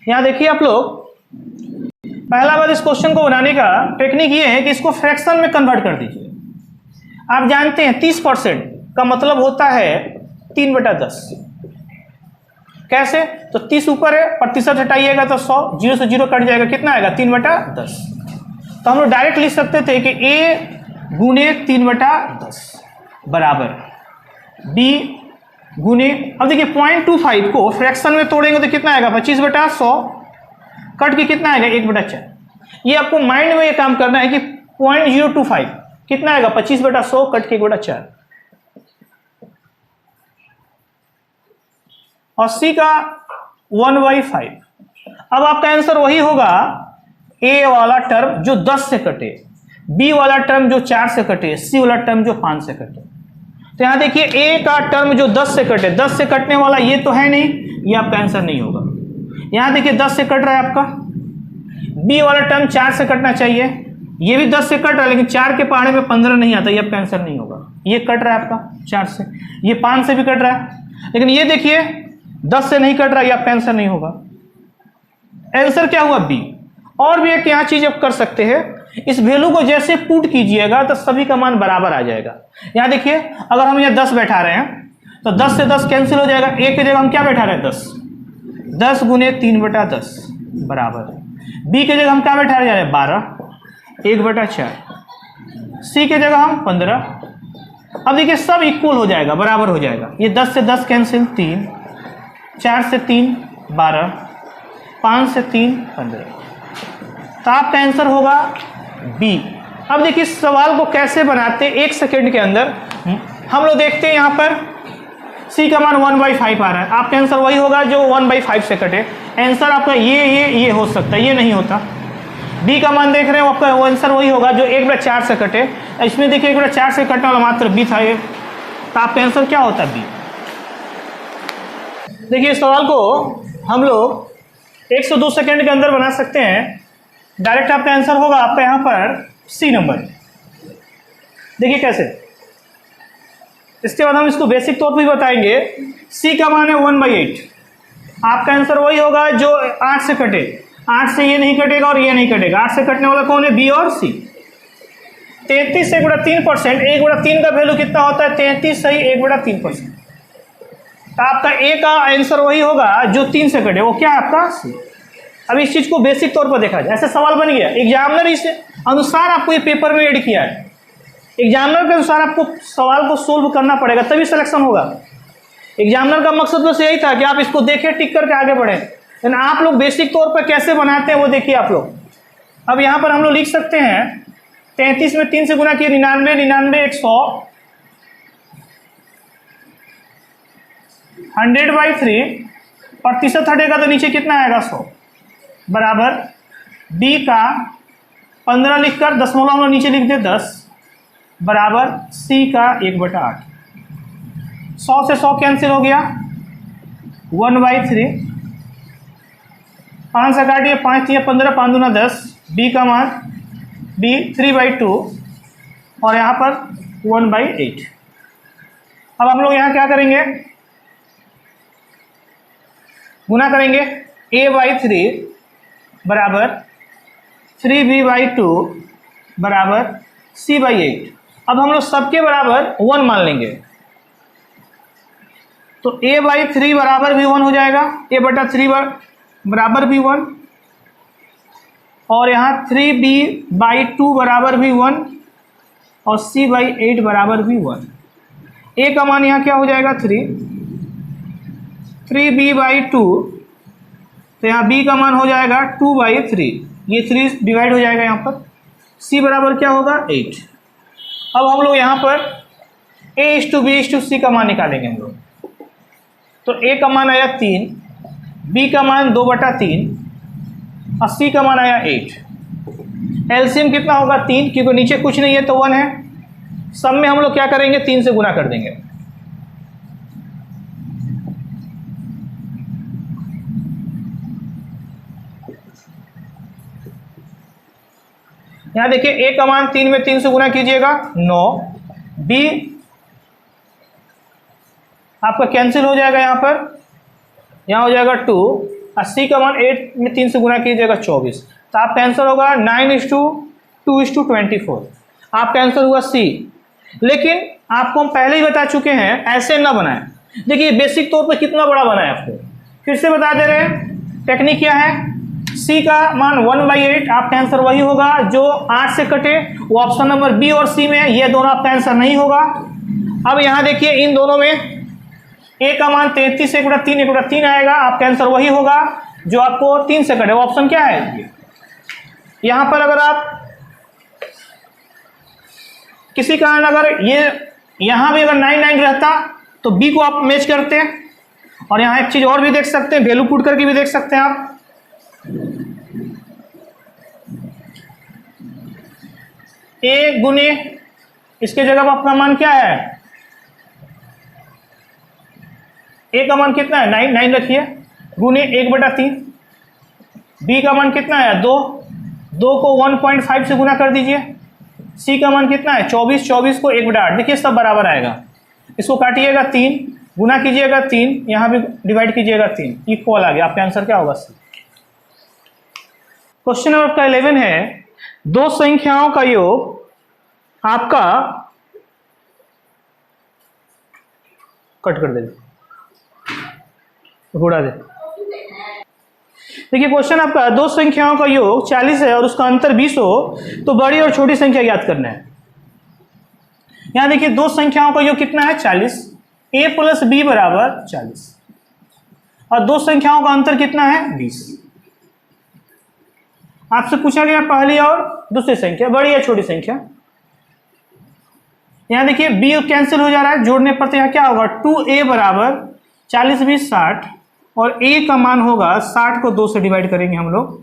Speaker 1: यहां देखिए आप लोग, पहला बार इस क्वेश्चन को बनाने का टेक्निक ये है कि इसको फ्रैक्शन में कन्वर्ट कर दीजिए। आप जानते हैं 30% का मतलब होता है 3/10। कैसे, तो 30 ऊपर है, प्रतिशत हटाइएगा तो 100, 0 से 0 कट जाएगा, कितना आएगा 3/10। तो हम लोग डायरेक्ट लिख सकते थे कि a गुने 3/10 बराबर b गुने, अब देखिए 0.25 को फ्रैक्शन में तोड़ेंगे तो कितना आएगा 25/100, कट के कितना आएगा 1/4। ये आपको माइंड में ये काम करना है कि 0.025 कितना आएगा 25/100, कट के 1/4, और c का 1/5। अब आपका आंसर वही होगा, a वाला टर्म जो 10 से कटे, b वाला टर्म जो 4 से कटे, c वाला टर्म जो 5 से कटे। तो यहां देखिए a का टर्म जो 10 से कटे, 10 से कटने वाला ये तो है नहीं, ये आपका आंसर नहीं होगा। यहां देखिए 10 से कट रहा है आपका, b वाला टर्म 4 से कटना चाहिए, ये भी 10 से कट रहा है, लेकिन 4 के पहाड़े में 15 नहीं आता, ये आपका आंसर नहीं होगा। ये कट रहा है आपका 4 से, ये 5 से भी कट रहा है, लेकिन ये देखिए 10 से नहीं कट रहा, ये आपका आंसर नहीं होगा। आंसर क्या हुआ बी। और भी एक यहाँ चीज आप कर सकते हैं, इस वैल्यू को जैसे पुट कीजिएगा तो सभी का मान बराबर आ जाएगा। यहाँ देखिए अगर हम यहाँ 10 बैठा रहे हैं तो 10 से 10 कैंसिल हो जाएगा, एक की जगह हम क्या बैठा रहे हैं 10, 10 गुने 3/10 बराबर, बी के जगह हम क्या बैठा जा रहे हैं 12, 1/4, सी के जगह हम 15। अब देखिए सब इक्वल हो जाएगा, बराबर हो जाएगा। ये 10 से 10 कैंसिल, 3, 4 से 3 12, 5 से 3 15। तो आपका आंसर होगा बी। अब देखिए इस सवाल को कैसे बनाते हैं, 1 सेकेंड के अंदर हम लोग देखते हैं। यहाँ पर सी का मान 1/5 आ रहा है, आपका आंसर वही होगा जो 1/5 से कटे। आंसर आपका ये हो सकता है, ये नहीं होता। बी का मान देख रहे हो, आपका आंसर वही होगा जो 1/4 से कटे। इसमें देखिए 1/4 से कटने वाला मात्र बी था ये, तो आपका आंसर क्या होता है बी। देखिए इस सवाल को हम लोग 1 से 2 सेकेंड के अंदर बना सकते हैं। डायरेक्ट आपका आंसर होगा आपका यहाँ पर सी नंबर। देखिए कैसे, इसके बाद हम इसको बेसिक तौर पर भी बताएंगे। सी का मान है 1/8, आपका आंसर वही होगा जो 8 से कटे। 8 से ये नहीं कटेगा और ये नहीं कटेगा, 8 से कटने वाला कौन है, बी और सी। 33 से 1/3%, 1/3 का वैल्यू कितना होता है, 33 सही 1/3%। तो आपका ए का आंसर वही होगा जो 3 से कटे, वो क्या है आपका सी। अब इस चीज को बेसिक तौर पर देखा जाए, ऐसे सवाल बन गया, एग्जामिनर इस अनुसार आपको ये पेपर में ऐड किया है। एग्जामिनर के अनुसार आपको सवाल को सोल्व करना पड़ेगा, तभी सिलेक्शन होगा। एग्जामिनर का मकसद बस यही था कि आप इसको देखें, टिक करके आगे बढ़ें। लेकिन आप लोग बेसिक तौर पर कैसे बनाते हैं वो देखिए आप लोग। अब यहाँ पर हम लोग लिख सकते हैं 33 में 3 से गुना किए 99, 99 100, 100/3 प्रतिशत हटेगा तो नीचे कितना आएगा 100, बराबर बी का 15 लिखकर दशमलव हम लोग नीचे लिख दे 10, बराबर सी का 1/8। 100 से 100 कैंसिल हो गया, 1/3, 5 से काटिए, 5 3 15, 5 दूना 10, बी का मान बी 3/2 और यहाँ पर 1/8। अब हम लोग यहाँ क्या करेंगे, गुना करेंगे, a/3 बराबर 3b/2 बराबर c/8। अब हम लोग सबके बराबर 1 मान लेंगे, तो a/3 बराबर भी 1 हो जाएगा, a/3 बराबर भी 1, और यहाँ 3b/2 बराबर भी 1 और c/8 बराबर भी 1। a का मान यहाँ क्या हो जाएगा 3b/2, तो यहाँ b का मान हो जाएगा 2/3, ये 3 डिवाइड हो जाएगा यहाँ पर। c बराबर क्या होगा 8। अब हम लोग यहाँ पर a/b/c का मान निकालेंगे हम लोग। तो a का मान आया 3, b का मान 2/3 और c का मान आया 8। एलसीएम कितना होगा 3, क्योंकि नीचे कुछ नहीं है तो 1 है। सब में हम लोग क्या करेंगे 3 से गुना कर देंगे। यहां देखिए a का मान 3 में 3 से गुना कीजिएगा 9, b आपका कैंसिल हो जाएगा, यहाँ हो जाएगा 2 और c का मान 8 में 3 से गुना कीजिएगा 24। तो आपका आंसर होगा 9:2:24। आपका आंसर हुआ सी। लेकिन आपको हम पहले ही बता चुके हैं ऐसे ना बनाएं। देखिए बेसिक तौर पर कितना बड़ा बनाए, आपको फिर से बता दे रहे हैं। टेक्निक क्या है, सी का मान 1/8, आपका आंसर वही होगा जो 8 से कटे, वो ऑप्शन नंबर बी और सी में, ये दोनों आपका आंसर नहीं होगा। अब यहाँ देखिए इन दोनों में ए का मान 33 से 1/3 आएगा, आपका आंसर वही होगा जो आपको 3 से कटे, वो ऑप्शन क्या है। यहाँ पर अगर आप किसी कारण अगर ये यहाँ भी अगर 9 रहता तो बी को आप मैच करते हैं। और यहाँ एक चीज और भी देख सकते हैं, वैल्यू पुट करके भी देख सकते हैं आप। ए गुने इसके जगह पर आपका मान क्या है, ए का मान कितना है 9 रखिए, गुने 1/3। बी का मान कितना है 2 को 1.5 से गुना कर दीजिए। सी का मान कितना है 24 को 1/8, देखिए सब बराबर आएगा। इसको काटिएगा 3, गुना कीजिएगा 3, यहाँ भी डिवाइड कीजिएगा 3, इक्वल आ गया। आपका आंसर क्या होगा सी। क्वेश्चन नंबर आपका 11 है, दो संख्याओं का योग आपका, कट कर दे, घोड़ा दे। देखिए क्वेश्चन आपका दो संख्याओं का योग 40 है और उसका अंतर 20 हो तो बड़ी और छोटी संख्या ज्ञात करना है। यहां देखिए दो संख्याओं का योग कितना है 40, a प्लस बी बराबर 40 और दो संख्याओं का अंतर कितना है 20। आपसे पूछा गया पहली और दूसरी संख्या, बड़ी या छोटी संख्या। यहां देखिए b कैंसिल हो जा रहा है, जोड़ने पर तो यहां क्या होगा 2a बराबर 40 20 60 और a का मान होगा 60 को 2 से डिवाइड करेंगे हम लोग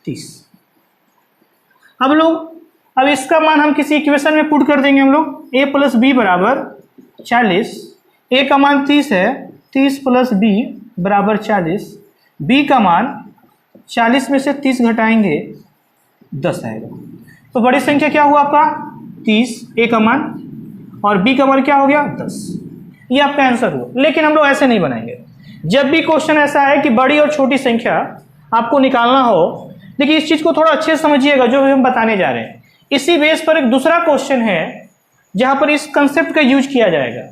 Speaker 1: 30। अब इसका मान हम किसी इक्वेशन में पुट कर देंगे हम लोग। a प्लस बी बराबर 40, a का मान 30 है, 30 प्लस b बराबर 40, b का मान 40 में से 30 घटाएंगे 10 आएगा। तो बड़ी संख्या क्या हुआ आपका 30, a का मान, और b का मान क्या हो गया 10। ये आपका आंसर हुआ। लेकिन हम लोग ऐसे नहीं बनाएंगे। जब भी क्वेश्चन ऐसा है कि बड़ी और छोटी संख्या आपको निकालना हो, देखिए इस चीज को थोड़ा अच्छे से समझिएगा जो भी हम बताने जा रहे हैं। इसी बेस पर एक दूसरा क्वेश्चन है जहां पर इस कंसेप्ट का यूज किया जाएगा।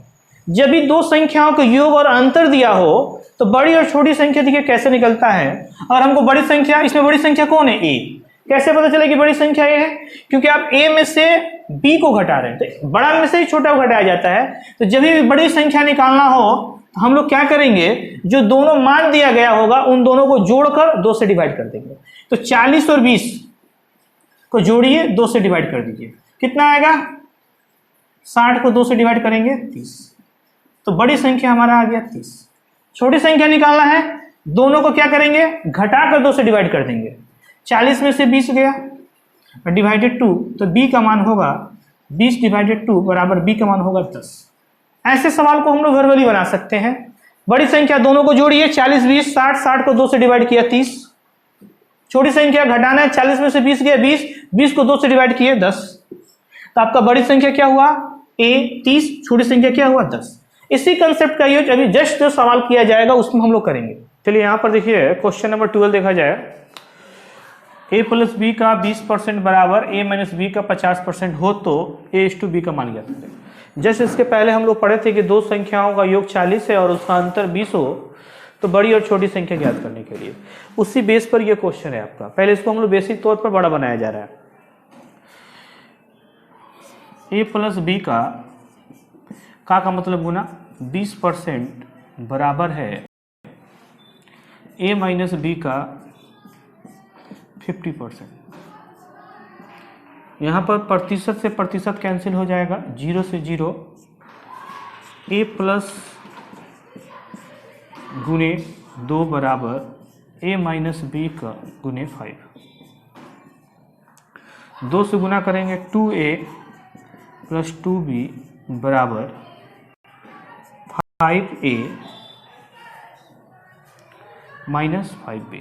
Speaker 1: जब भी दो संख्याओं का योग और अंतर दिया हो तो बड़ी और छोटी संख्या देखिए कैसे निकलता है। और हमको बड़ी संख्या, इसमें बड़ी संख्या कौन है a, कैसे पता चले कि बड़ी संख्या a है, क्योंकि आप a में से b को घटा रहे हैं तो बड़ा में से ही छोटा को घटाया जाता है। तो जब भी बड़ी संख्या निकालना हो तो हम लोग क्या करेंगे, जो दोनों मान दिया गया होगा उन दोनों को जोड़कर 2 से डिवाइड कर देंगे। तो 40 और 20 को जोड़िए 2 से डिवाइड कर दीजिए, कितना आएगा 60 को 2 से डिवाइड करेंगे 30। तो बड़ी संख्या हमारा आ गया 30। छोटी संख्या निकालना है, दोनों को क्या करेंगे घटाकर 2 से डिवाइड कर देंगे। 40 में से 20 गया डिवाइडेड 2, तो b का मान होगा 20 डिवाइडेड 2 बराबर b का मान होगा 10। ऐसे सवाल को हम लोग वर्बली बना सकते हैं। बड़ी संख्या दोनों को जोड़िए 40 20 60, 60 को 2 से डिवाइड किया 30। छोटी संख्या घटाना है, 40 में से 20 गया 20, 20 को 2 से डिवाइड किए 10। तो आपका बड़ी संख्या क्या हुआ a 30, छोटी संख्या क्या हुआ 10। इसी कंसेप्ट का यूज अभी जस्ट जो सवाल किया जाएगा उसमें हम लोग करेंगे। चलिए यहाँ पर देखिए क्वेश्चन नंबर 12 देखा जाए। a प्लस बी का 20% बराबर a माइनस बी का 50% हो तो a/b का मान ज्ञात करें। जस्ट इसके पहले हम लोग पढ़े थे कि दो संख्याओं का योग 40 है और उसका अंतर 20 हो तो बड़ी और छोटी संख्या ज्ञात करने के लिए उसी बेस पर यह क्वेश्चन है आपका। पहले इसको हम लोग बेसिक तौर पर बड़ा बनाया जा रहा है। a प्लस बी का मतलब गुना 20% बराबर है a माइनस बी का 50%। यहाँ पर प्रतिशत से प्रतिशत कैंसिल हो जाएगा, 0 से 0, a प्लस गुने 2 बराबर a माइनस बी का गुने 5। 2 से गुना करेंगे 2a प्लस 2b बराबर 5a माइनस 5b।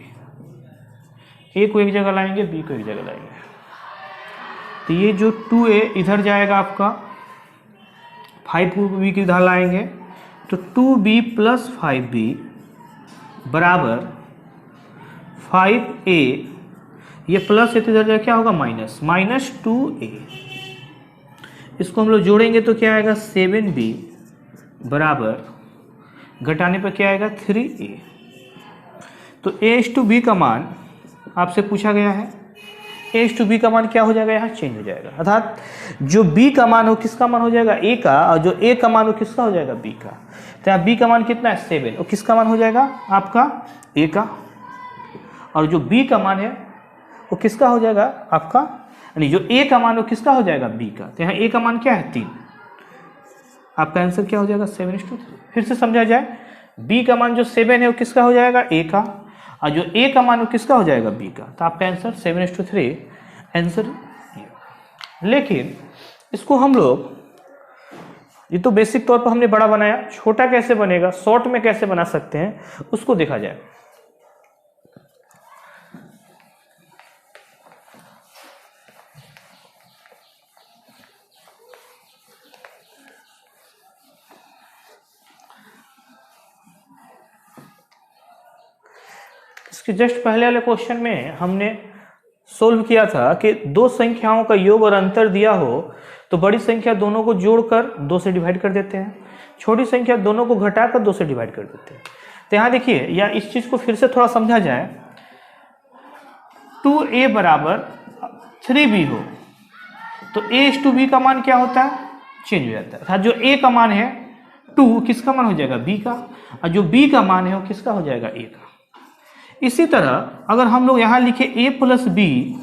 Speaker 1: a को एक जगह लाएंगे, b को एक जगह लाएंगे, तो ये जो 2a इधर जाएगा आपका, 5 को b की इधर लाएंगे तो 2b प्लस 5b बराबर 5a, ये प्लस है तो इधर जाए क्या होगा माइनस 2a। इसको हम लोग जोड़ेंगे तो क्या आएगा 7b बराबर, घटाने पर क्या आएगा 3a। तो a/b का मान आपसे पूछा गया है, a/b का मान क्या हो जाएगा, यहाँ चेंज हो जाएगा। अर्थात जो b का मान हो किसका मान हो जाएगा a का, और जो a का मान हो किसका हो जाएगा b का। तो यहाँ b का मान कितना है 7, और किसका मान हो जाएगा आपका a का, और जो b का मान है वो किसका हो जाएगा आपका, यानी जो a का मान हो किसका हो जाएगा b का। तो यहाँ a का मान क्या है 3, आपका आंसर क्या हो जाएगा 7:3। फिर से समझा जाए, b का मान जो 7 है वो किसका हो जाएगा a का, और जो a का मान वो किसका हो जाएगा b का। तो आपका आंसर 7:3 आंसर। लेकिन इसको हम लोग, ये तो बेसिक तौर पर हमने बड़ा बनाया, छोटा कैसे बनेगा, शॉर्ट में कैसे बना सकते हैं उसको देखा जाए। इसके जस्ट पहले वाले क्वेश्चन में हमने सोल्व किया था कि दो संख्याओं का योग और अंतर दिया हो तो बड़ी संख्या दोनों को जोड़कर 2 से डिवाइड कर देते हैं, छोटी संख्या दोनों को घटाकर 2 से डिवाइड कर देते हैं। तो यहाँ देखिए, या इस चीज़ को फिर से थोड़ा समझा जाए, 2a बराबर 3b हो तो a/b का मान क्या होता है, चेंज हो जाता है। अर्थात जो a का मान है 2 किसका मान हो जाएगा, b का, और जो b का मान है वो किसका हो जाएगा, a का। इसी तरह अगर हम लोग यहाँ लिखे a प्लस बी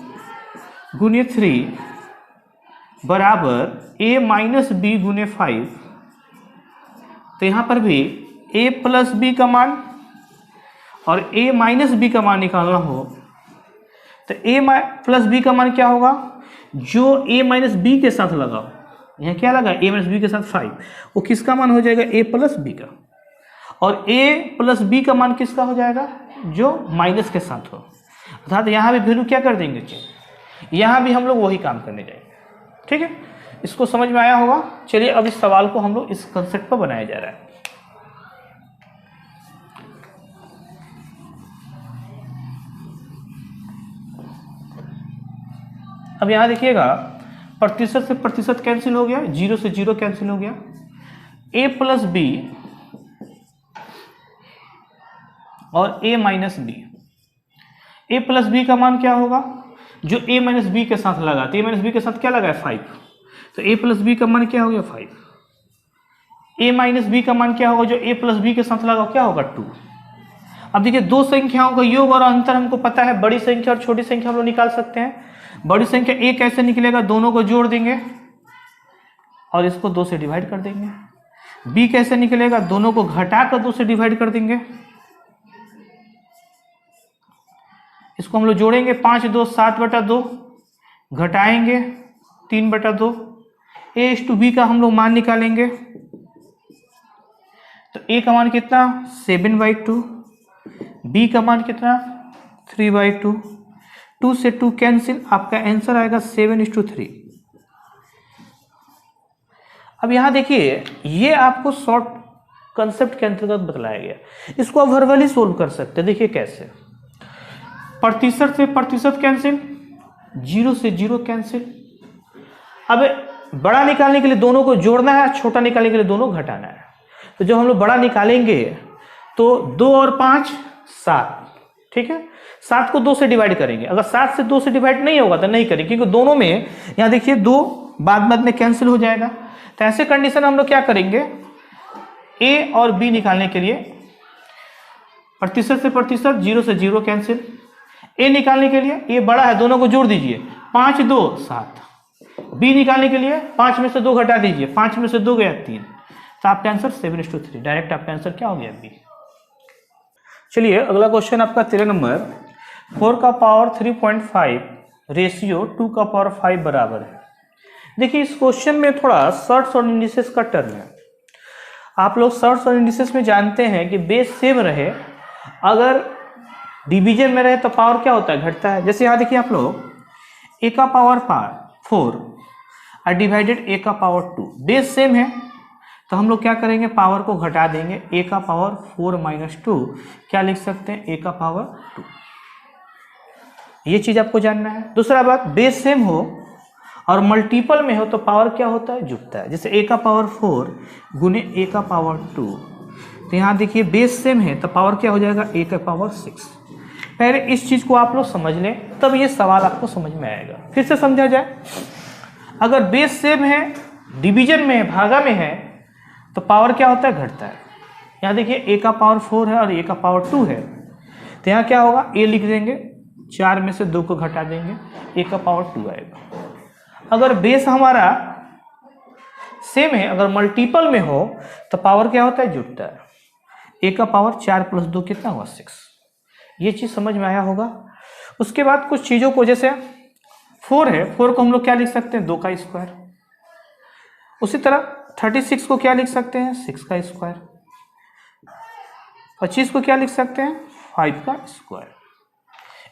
Speaker 1: गुने 3 बराबर a माइनस बी गुने 5, तो यहाँ पर भी a प्लस बी का मान और a माइनस बी का मान निकालना हो तो a प्लस बी का मान क्या होगा, जो a माइनस बी के साथ लगाओ, यहाँ क्या लगा, a माइनस बी के साथ 5, वो किसका मान हो जाएगा, a प्लस बी का, और a प्लस बी का मान किसका हो जाएगा, जो माइनस के साथ हो। अर्थात यहाँ भी वैल्यू क्या कर देंगे, यहाँ भी हम लोग वही काम करने जाएंगे। ठीक है, इसको समझ में आया होगा। चलिए अब इस सवाल को हम लोग इस कंसेप्ट पर बनाया जा रहा है। अब यहाँ देखिएगा, प्रतिशत से प्रतिशत कैंसिल हो गया, 0 से 0 कैंसिल हो गया, a प्लस बी और a minus b. a plus b का मान क्या होगा, जो a माइनस बी के साथ लगा, तो a माइनस बी के साथ क्या लगा है, 5, तो a प्लस बी का मान क्या हो गया, 5। a माइनस बी का मान क्या होगा, जो a प्लस बी के साथ लगा क्या होगा, 2। अब देखिए दो संख्याओं का योग और अंतर हमको पता है, बड़ी संख्या और छोटी संख्या हम लोग निकाल सकते हैं। बड़ी संख्या a कैसे निकलेगा, दोनों को जोड़ देंगे और इसको 2 से डिवाइड कर देंगे। b कैसे निकलेगा, दोनों को घटाकर 2 से डिवाइड कर देंगे, इसको हम लोग जोड़ेंगे, 5 2 7/2, घटाएंगे 3/2। a/b का हम लोग मान निकालेंगे, तो a का मान कितना 7/2, b का मान कितना 3/2, 2 से 2 कैंसिल, आपका आंसर आएगा 7:3। अब यहाँ देखिए, ये आपको शॉर्ट कंसेप्ट के अंतर्गत बतलाया गया, इसको आप वर्बली सोल्व कर सकते हैं। देखिए कैसे, प्रतिशत से प्रतिशत कैंसिल, 0 से 0 कैंसिल। अब बड़ा निकालने के लिए दोनों को जोड़ना है, छोटा निकालने के लिए दोनों घटाना है। तो जब हम लोग बड़ा निकालेंगे तो 2 और 5 7, ठीक है, 7 को 2 से डिवाइड करेंगे। अगर 7 से 2 से डिवाइड नहीं होगा तो नहीं करेंगे, क्योंकि दोनों में यहाँ देखिए 2 बाद में कैंसिल हो जाएगा। तो ऐसे कंडीशन हम लोग क्या करेंगे, a और b निकालने के लिए प्रतिशत से प्रतिशत, 0 से 0 कैंसिल। a निकालने के लिए, a बड़ा है, दोनों को जोड़ दीजिए, 5 2 7। b निकालने के लिए 5 में से 2 घटा दीजिए, 5 में से 2 गया 3, तो आपका आंसर 7:3। डायरेक्ट आपका आंसर क्या हो गया, b। चलिए अगला क्वेश्चन आपका 13 नंबर, 4 का पावर 3.5 रेशियो 2 का पावर 5 बराबर है। देखिए इस क्वेश्चन में थोड़ा सर्ट्स और इंडिसेस का टर्म है। आप लोग सर्ट्स और इंडिसेस में जानते हैं कि बेस सेम रहे, अगर डिवीजन में रहे तो पावर क्या होता है, घटता है। जैसे यहाँ देखिए आप लोग, a का पावर 4 और डिवाइडेड a का पावर 2, बेस सेम है, तो हम लोग क्या करेंगे, पावर को घटा देंगे, a का पावर 4 - 2 क्या लिख सकते हैं, a का पावर 2। ये चीज आपको जानना है। दूसरा बात, बेस सेम हो और मल्टीपल में हो तो पावर क्या होता है, जुड़ता है। जैसे a का पावर 4 गुने a का पावर 2, तो यहाँ देखिए बेस सेम है तो पावर क्या हो जाएगा, a का पावर 6। पहले इस चीज को आप लोग समझ लें, तब ये सवाल आपको समझ में आएगा। फिर से समझा जाए, अगर बेस सेम है, डिवीजन में है, भागा में है, तो पावर क्या होता है, घटता है। यहाँ देखिए a का पावर 4 है और a का पावर 2 है, तो यहाँ क्या होगा, a लिख देंगे, 4 में से 2 को घटा देंगे, a का पावर 2 आएगा। अगर बेस हमारा सेम है, अगर मल्टीपल में हो तो पावर क्या होता है, जुड़ता है। a का पावर 4 + 2 कितना हुआ, 6। ये चीज समझ में आया होगा। उसके बाद कुछ चीजों को, जैसे 4 है, 4 को हम लोग क्या लिख सकते हैं, 2 का स्क्वायर। उसी तरह 36 को क्या लिख सकते हैं, 6 का स्क्वायर। 25 को क्या लिख सकते हैं, 5 का स्क्वायर।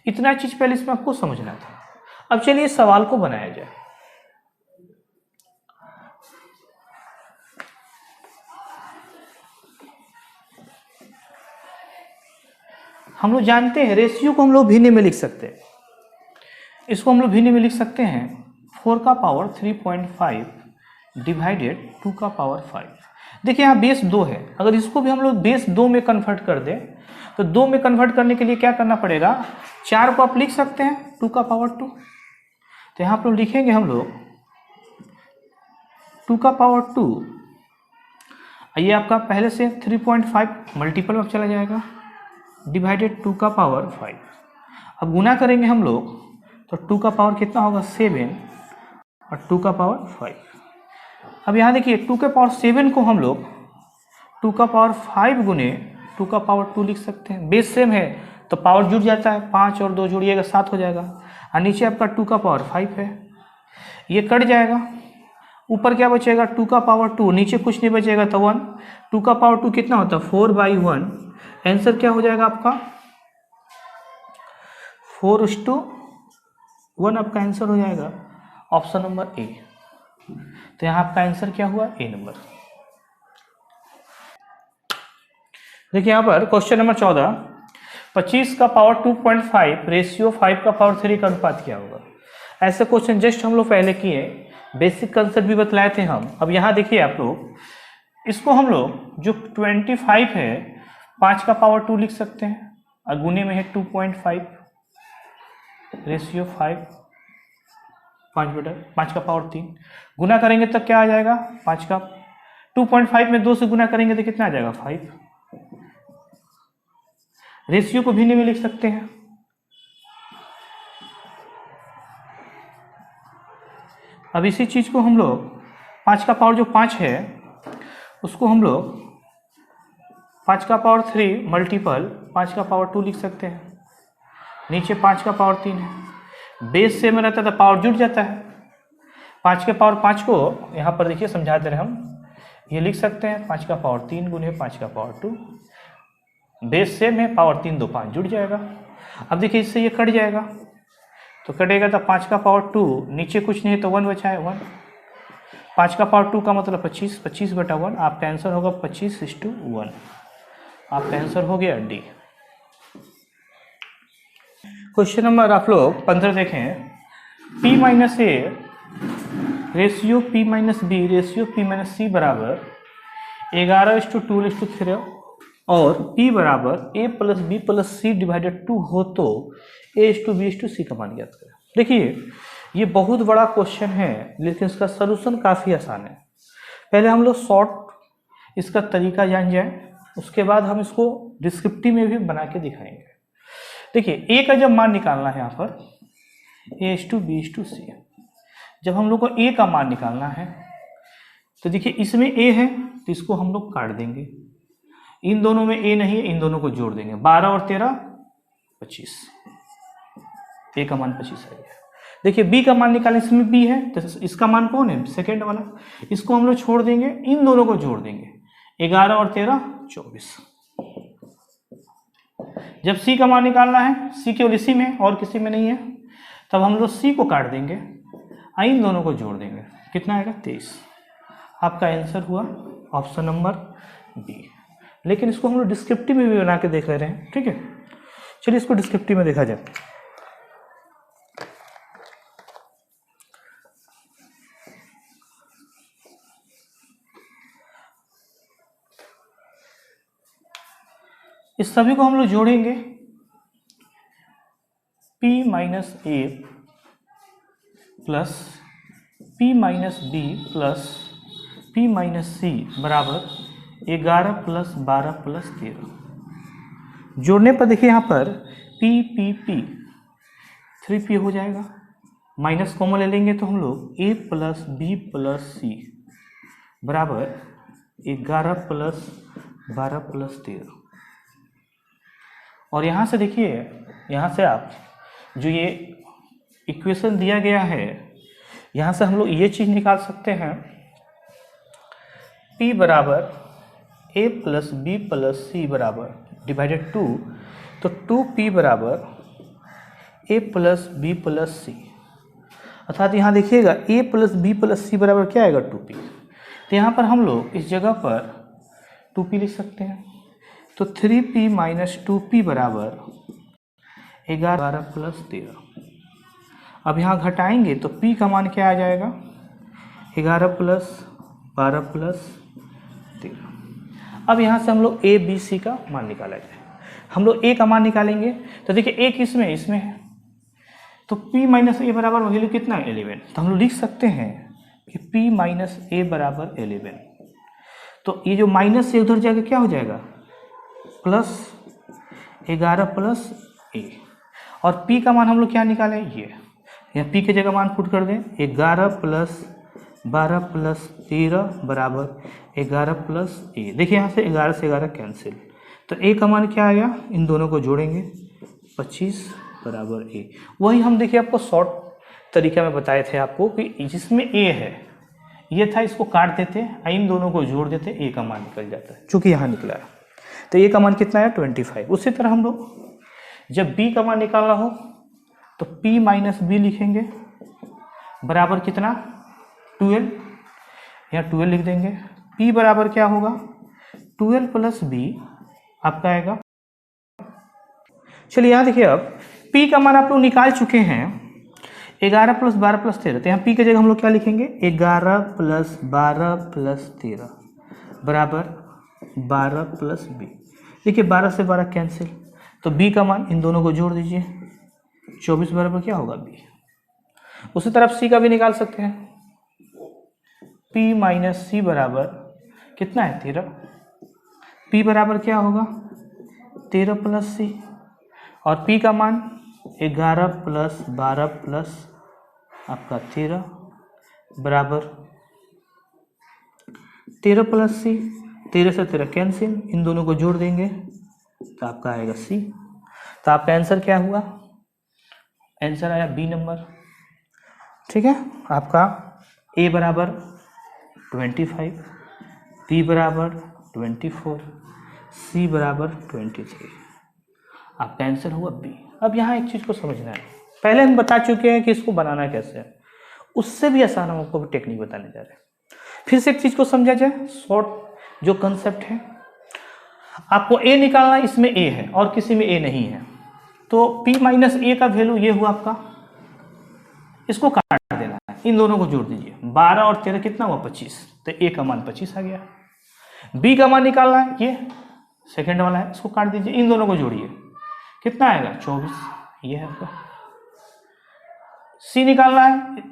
Speaker 1: इतना चीज पहले इसमें आपको समझना था। अब चलिए सवाल को बनाया जाए। हम लोग जानते हैं रेशियो को हम लोग भिन्न में लिख सकते हैं। इसको हम लोग भिन्न में लिख सकते हैं, 4 का पावर 3.5 डिवाइडेड 2 का पावर 5। देखिए यहाँ बेस 2 है, अगर इसको भी हम लोग बेस 2 में कन्वर्ट कर दें तो 2 में कन्वर्ट करने के लिए क्या करना पड़ेगा, 4 को आप लिख सकते हैं 2 का पावर 2। तो यहाँ पर लिखेंगे हम लोग 2 का पावर 2, ये आपका पहले से 3.5 मल्टीपल में चला जाएगा, डिवाइडेड 2 का पावर 5। अब गुना करेंगे हम लोग तो 2 का पावर कितना होगा 7 और 2 का पावर 5। अब यहाँ देखिए 2 के पावर 7 को हम लोग 2 का पावर 5 गुने 2 का पावर 2 लिख सकते हैं। बेस सेम है तो पावर जुड़ जाता है, 5 और 2 जोड़िएगा 7 हो जाएगा। और नीचे आपका 2 का पावर 5 है, ये कट जाएगा, ऊपर क्या बचेगा 2 का पावर 2, नीचे कुछ नहीं बचेगा तो 1। 2 का पावर 2 कितना होता है 4/1। आंसर क्या हो जाएगा आपका 4:1 आपका आंसर हो जाएगा, ऑप्शन नंबर ए। तो यहाँ आपका आंसर क्या हुआ ए नंबर। देखिए यहाँ पर क्वेश्चन नंबर 14, 25 का पावर 2.5 रेशियो 5 का पावर 3 का अनुपात क्या होगा। ऐसे क्वेश्चन जस्ट हम लोग पहले किए, बेसिक कंसेप्ट भी बतलाए थे हम। अब यहाँ देखिए आप लोग, इसको हम लोग जो 25 है 5 का पावर 2 लिख सकते हैं और गुने में है 2.5 रेशियो 5, 5 का पावर 3 गुना करेंगे तो क्या आ जाएगा 5 का 2.5 में 2 से गुना करेंगे तो कितना आ जाएगा 5। रेशियो को भिन्न में लिख सकते हैं। अब इसी चीज को हम लोग 5 का पावर जो 5 है उसको हम लोग 5 का पावर 3 मल्टीपल 5 का पावर 2 लिख सकते हैं। नीचे 5 का पावर 3 है, बेस सेम रहता है तो पावर जुड़ जाता है। 5 के पावर 5 को यहाँ पर देखिए समझाते रहे हम, ये लिख सकते हैं 5 का पावर 3 गुने 5 का पावर 2, बेस सेम है, पावर 3 2 5 जुड़ जाएगा। अब देखिए इससे ये कट जाएगा तो कटेगा तो 5 का पावर 2, नीचे कुछ नहीं है तो 1 बचा है 1। 5 का पावर 2 का मतलब 25, 25/1, आपका आंसर होगा 25:1। आपका आंसर हो गया डी। क्वेश्चन नंबर आप लोग 15 देखें, P minus A ratio P minus B ratio P minus सी बराबर 11:2:3 और P बराबर A plus B plus C divided 2 हो तो A:B:C का मान ज्ञात करें। देखिए ये बहुत बड़ा क्वेश्चन है लेकिन इसका सलूशन काफ़ी आसान है। पहले हम लोग शॉर्ट इसका तरीका जान जाए, उसके बाद हम इसको डिस्क्रिप्टिव में भी बना के दिखाएंगे। देखिए A का जब मान निकालना है यहाँ पर A:B:C, जब हम लोग को A का मान निकालना है तो देखिए इसमें A है तो इसको हम लोग काट देंगे, इन दोनों में A नहीं है, इन दोनों को जोड़ देंगे, 12 और 13 25, A का मान 25 है। देखिए B का मान निकालने, इसमें B है तो इसका मान कौन है सेकेंड वाला, इसको हम लोग छोड़ देंगे, इन दोनों को जोड़ देंगे, 11 और 13 24। जब C का मान निकालना है, C केवल इसी में और किसी में नहीं है, तब हम लोग C को काट देंगे, इन दोनों को जोड़ देंगे, कितना आएगा 23। आपका आंसर हुआ ऑप्शन नंबर बी। लेकिन इसको हम लोग डिस्क्रिप्टिव में भी बना के देख ले रहे हैं, ठीक है। चलिए इसको डिस्क्रिप्टिव में देखा जाए। इस सभी को हम लोग जोड़ेंगे, P minus A plus P minus B plus P minus सी बराबर 11 प्लस 12 प्लस 13। जोड़ने पर देखिए यहाँ पर P 3P हो जाएगा, माइनस कॉमन ले लेंगे तो हम लोग A प्लस बी प्लस सी बराबर 11 प्लस 12 प्लस 13। और यहाँ से देखिए, यहाँ से आप जो ये इक्वेशन दिया गया है यहाँ से हम लोग ये चीज़ निकाल सकते हैं, P बराबर A प्लस बी प्लस सी बराबर डिवाइडेड 2, तो 2P बराबर A प्लस बी प्लस सी, अर्थात यहाँ देखिएगा A प्लस बी प्लस सी बराबर क्या आएगा 2P। तो यहाँ पर हम लोग इस जगह पर 2P लिख सकते हैं, तो 3P माइनस 2P बराबर 11 प्लस 13। अब यहाँ घटाएंगे तो P का मान क्या आ जाएगा 11 प्लस 12 प्लस 13। अब यहाँ से हम लोग A B C का मान निकाला जाए। हम लोग ए का मान निकालेंगे। तो देखिए ए किसमें, इसमें है, तो p माइनस ए बराबर वैल्यू कितना है 11। तो हम लोग लिख सकते हैं कि p माइनस ए बराबर 11। तो ये जो माइनस से उधर जाके क्या हो जाएगा, प्लस 11 प्लस ए, और p का मान हम लोग क्या निकालें, ये यहाँ p की जगह मान पुट कर दें, 11 प्लस 12 प्लस 13 बराबर 11 प्लस ए। देखिए यहाँ से 11 से 11 कैंसिल, तो ए का मान क्या आ गया, इन दोनों को जोड़ेंगे 25 बराबर ए। वही हम देखिए आपको शॉर्ट तरीका में बताए थे आपको कि जिसमें ए है ये था, इसको काट देते, इन दोनों को जोड़ देते, ए का मान निकल जाता है, चूंकि यहाँ निकला है। तो ए का मान कितना है 25। उसी तरह हम लोग जब बी का मान निकालना हो तो p माइनस बी लिखेंगे बराबर कितना 12, यहाँ 12 लिख देंगे। p बराबर क्या होगा 12 प्लस बी आपका आएगा। चलिए यहाँ देखिए अब p का मान आप लोग निकाल चुके हैं 11 प्लस 12 प्लस 13, तो यहाँ p की जगह हम लोग क्या लिखेंगे 11 प्लस 12 प्लस 13 बराबर 12 प्लस बी। देखिए 12 से 12 कैंसिल, तो b का मान इन दोनों को जोड़ दीजिए 24 बराबर क्या होगा b। उसी तरफ c का भी निकाल सकते हैं, p माइनस सी बराबर कितना है 13, p बराबर क्या होगा 13 प्लस सी, और p का मान 11 प्लस 12 प्लस आपका 13 बराबर 13 प्लस सी, 13 से 13 कैंसिल, इन दोनों को जोड़ देंगे तो आपका आएगा सी। तो आपका आंसर क्या हुआ, आंसर आया बी नंबर। ठीक है, आपका ए बराबर 25, बी बराबर 24, सी बराबर 23, आपका आंसर हुआ बी। अब यहाँ एक चीज़ को समझना है, पहले हम बता चुके हैं कि इसको बनाना कैसे है, उससे भी आसान हम आपको टेक्निक बताने जा रहे हैं। फिर से एक चीज़ को समझा जाए, शॉर्ट जो कंसेप्ट है, आपको ए निकालना, इसमें ए है और किसी में ए नहीं है, तो p माइनस ए का वैल्यू ये हुआ आपका, इसको काट देना है, इन दोनों को जोड़ दीजिए, 12 और 13 कितना हुआ 25, तो ए का मान 25 आ गया। b का मान निकालना है, ये सेकंड वाला है, इसको काट दीजिए, इन दोनों को जोड़िए, कितना आएगा 24, ये है आपका। c निकालना है,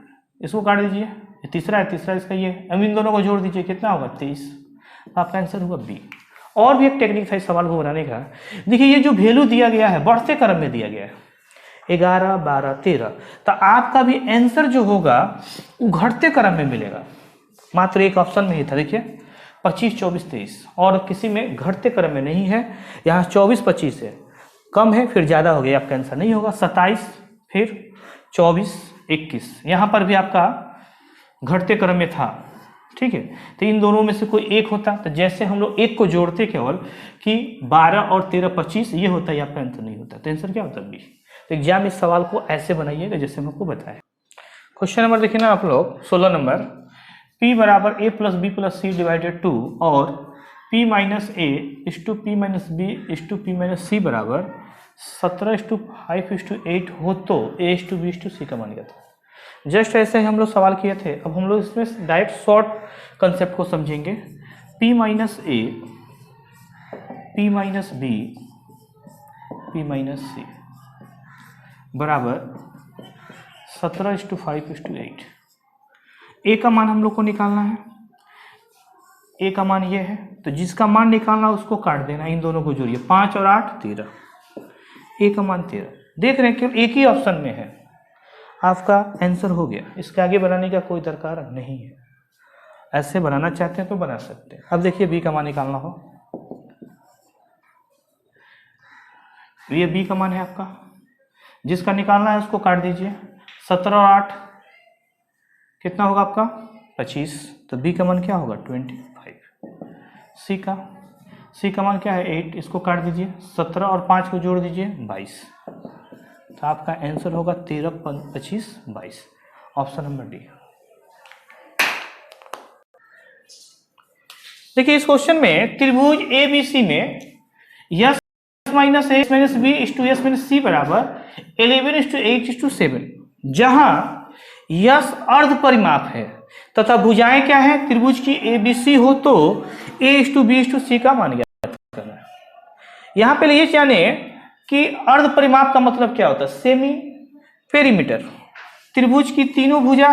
Speaker 1: इसको काट दीजिए, ये तीसरा है, तीसरा इसका ये, अब इन दोनों को जोड़ दीजिए, कितना होगा 23, तो आपका आंसर हुआ बी। और भी एक टेक्निक था इस सवाल को बनाने का, देखिए ये जो वैल्यू दिया गया है बढ़ते क्रम में दिया गया है, 11 12 13, तो आपका भी आंसर जो होगा वो घटते क्रम में मिलेगा। मात्र एक ऑप्शन में ही था, देखिए 25 24 23, और किसी में घटते क्रम में नहीं है। यहाँ 24 25 है, कम है फिर ज़्यादा हो गया, आपका आंसर नहीं होगा। 27 फिर 24 21, यहाँ पर भी आपका घटते क्रम में था। ठीक है, तो इन दोनों में से कोई एक होता, तो जैसे हम लोग एक को जोड़ते केवल कि 12 और 13 25 ये होता है, आपका आंसर नहीं होता, तो आंसर क्या होता है बी। तो एग्जाम इस सवाल को ऐसे बनाइएगा जैसे हम आपको बताया। क्वेश्चन नंबर देखिए ना आप लोग 16 नंबर, p बराबर a plus B plus C divided 2 और p minus a is to p minus b is to p minus सी बराबर 17:5:8 हो तो a:b:c का मान था। जस्ट ऐसे ही हम लोग सवाल किए थे। अब हम लोग इसमें डायरेक्ट शॉर्ट कंसेप्ट को समझेंगे। p minus A p minus B p minus सी बराबर 17:5:8। ए का मान हम लोग को निकालना है, ए का मान ये है, तो जिसका मान निकालना उसको काट देना, इन दोनों को जोड़िए, 5 और 8 13, ए का मान 13। देख रहे हैं केवल एक ही ऑप्शन में है, आपका आंसर हो गया। इसके आगे बनाने का कोई दरकार नहीं है, ऐसे बनाना चाहते हैं तो बना सकते हैं। अब देखिए बी का मान निकालना हो, ये बी का मान है आपका, जिसका निकालना है उसको काट दीजिए, 17 और 8 कितना होगा आपका 25, तो बी का मान क्या होगा 25। सी का मान क्या है 8, इसको काट दीजिए, 17 और 5 को जोड़ दीजिए 22, तो आपका आंसर होगा 13 25 22, ऑप्शन नंबर डी। देखिए इस क्वेश्चन में त्रिभुज ए बी सी में yes minus A minus b is to S minus सी बराबर 11:8:7, जहां यस अर्ध परिमाप है तथा भुजाएं क्या है त्रिभुज की ए बी सी हो तो a:b:c का मान ज्ञात करना है। यहां पे ये जाने कि अर्ध परिमाप का मतलब क्या होता है। सेमी पेरीमीटर त्रिभुज की तीनों भुजा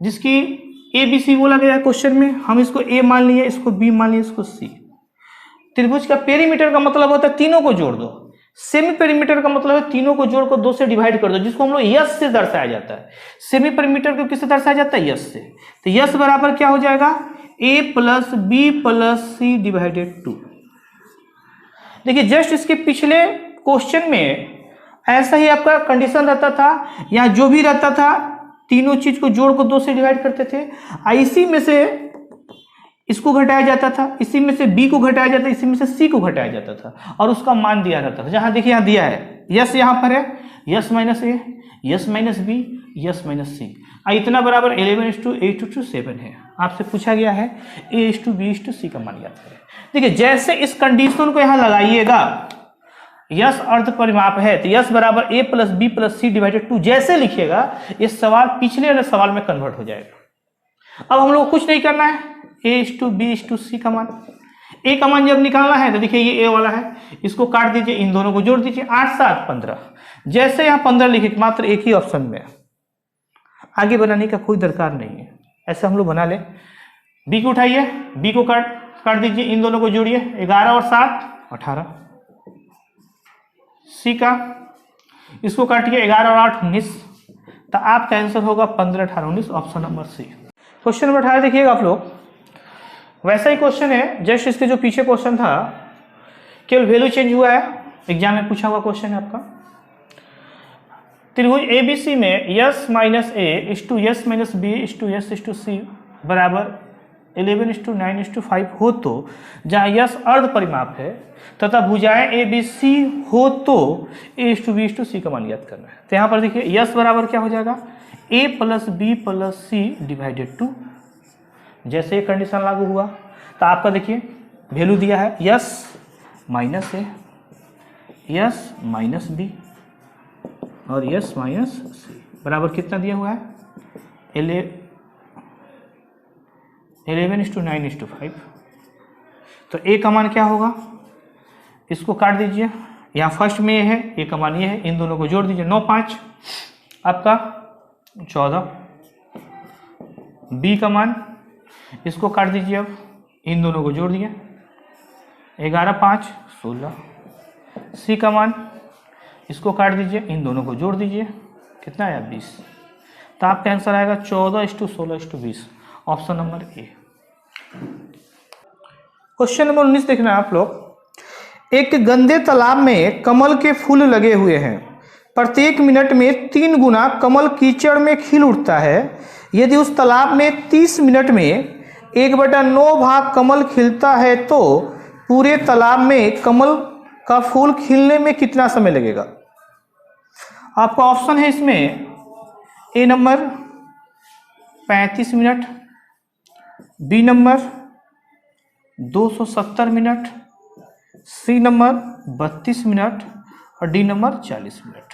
Speaker 1: जिसकी ए बी सी बोला गया है क्वेश्चन में, हम इसको ए मान लिए, इसको बी मान लिए, इसको सी। त्रिभुज का पेरीमीटर का मतलब होता है तीनों को जोड़ दो। सेमी पेरीमीटर का मतलब है तीनों को जोड़कर 2 से डिवाइड कर दो, जिसको हम लोग यस से दर्शाया जाता है। सेमी पेरीमीटर को किससे दर्शाया जाता है? यस से। तो यस बराबर क्या हो जाएगा? A plus B plus C divided 2। देखिए जस्ट इसके पिछले क्वेश्चन में ऐसा ही आपका कंडीशन रहता था, या जो भी रहता था तीनों चीज को जोड़ को 2 से डिवाइड करते थे। इसी में से इसको घटाया जाता था, इसी में से बी को घटाया जाता था, इसी में से सी को घटाया जाता था और उसका मान दिया रहता था। जहां देखिए यहां दिया है यस, यहां पर है S minus A, S minus B, S minus C. इतना बराबर 11:8:7 है। आपसे पूछा गया है a:b:c का मान याद करें। देखिए जैसे इस कंडीशन को यहां लगाइएगा, यस अर्ध परिमाप है तो यस बराबर a plus B plus C divided 2 जैसे लिखिएगा, ये सवाल पिछले वाले सवाल में कन्वर्ट हो जाएगा। अब हम लोग को कुछ नहीं करना है, a:b:c का मान, ए का मान जब निकालना है तो देखिए ये ए वाला है, इसको काट दीजिए, इन दोनों को जोड़ दीजिए, 8 7 15। जैसे यहाँ 15 लिखे, मात्र एक ही ऑप्शन में, आगे बनाने का कोई दरकार नहीं है। ऐसे हम लोग बना ले। बी को उठाइए, बी को काट दीजिए, इन दोनों को जोड़िए, 11 और 7 18। सी का इसको काटिए, 11 और 8 19। तो आपका आंसर होगा 15 18 19, option number C. Question number 18 देखिएगा आप लोग, वैसा ही क्वेश्चन है जस्ट इसके जो पीछे क्वेश्चन था, केवल वैल्यू चेंज हुआ है। एग्जाम में पूछा हुआ क्वेश्चन है आपका। त्रिभुज एबीसी में yes minus a is to yes minus b is to yes इस टू सी बराबर 11:9:5 हो तो जहाँ यस अर्ध परिमाप है तथा भुजाएं ए बी सी हो तो a:b:c का मान याद करना है। तो यहाँ पर देखिए यस बराबर क्या हो जाएगा? a plus B plus C divided 2। जैसे ये कंडीशन लागू हुआ तो आपका देखिए वैल्यू दिया है S minus A, S minus B और यस माइनस सी बराबर कितना दिया हुआ है? 11:9:5। तो ए का मान क्या होगा? इसको काट दीजिए, यहाँ फर्स्ट में ये है, ए का मान ये है, इन दोनों को जोड़ दीजिए, 9 5 आपका 14। बी का मान इसको काट दीजिए, अब इन दोनों को जोड़ दिए, 11 5 16। सी का मान इसको काट दीजिए, इन दोनों को जोड़ दीजिए, कितना आया? 20। तो आपका आंसर आएगा 14:16:20, option number A. Question number 19 देखना है आप लोग। एक गंदे तालाब में कमल के फूल लगे हुए हैं, प्रत्येक मिनट में 3 गुना कमल कीचड़ में खिल उठता है। यदि उस तालाब में 30 मिनट में 1/9 भाग कमल खिलता है तो पूरे तालाब में कमल का फूल खिलने में कितना समय लगेगा? आपका ऑप्शन है इसमें A number 35 minute, B number 270 minute, C number 32 minute और डी नंबर 40 मिनट।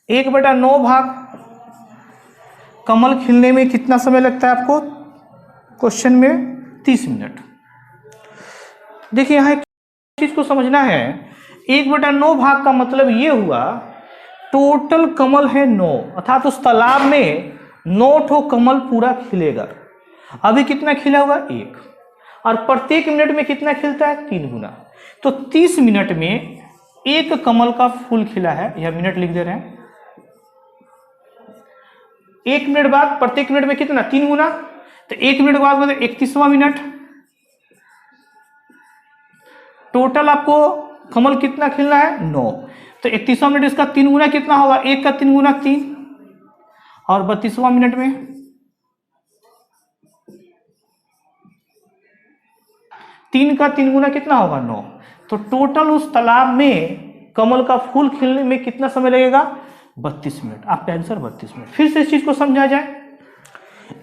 Speaker 1: 1/9 भाग कमल खिलने में कितना समय लगता है आपको? क्वेश्चन में 30 मिनट। देखिए यहाँ एक चीज को समझना है, 1/9 भाग का मतलब ये हुआ टोटल कमल है 9, अर्थात उस तालाब में 9 ठो कमल पूरा खिलेगा। अभी कितना खिला हुआ? 1। और प्रत्येक मिनट में कितना खिलता है? 3 गुना। तो 30 मिनट में 1 कमल का फूल खिला है, यह मिनट लिख दे रहे हैं। 1 मिनट बाद प्रत्येक मिनट में कितना? 3 गुना। तो 1 मिनट बाद मतलब 31वां मिनट। टोटल आपको कमल कितना खिलना है? 9। तो 31वां मिनट इसका 3 गुना कितना होगा? 1 का 3 गुना 3 और 32वां मिनट में 3 का 3 गुना कितना होगा? 9। तो टोटल उस तालाब में कमल का फूल खिलने में कितना समय लगेगा? 32 मिनट। आपका आंसर 32 मिनट। फिर से इस चीज को समझा जाए,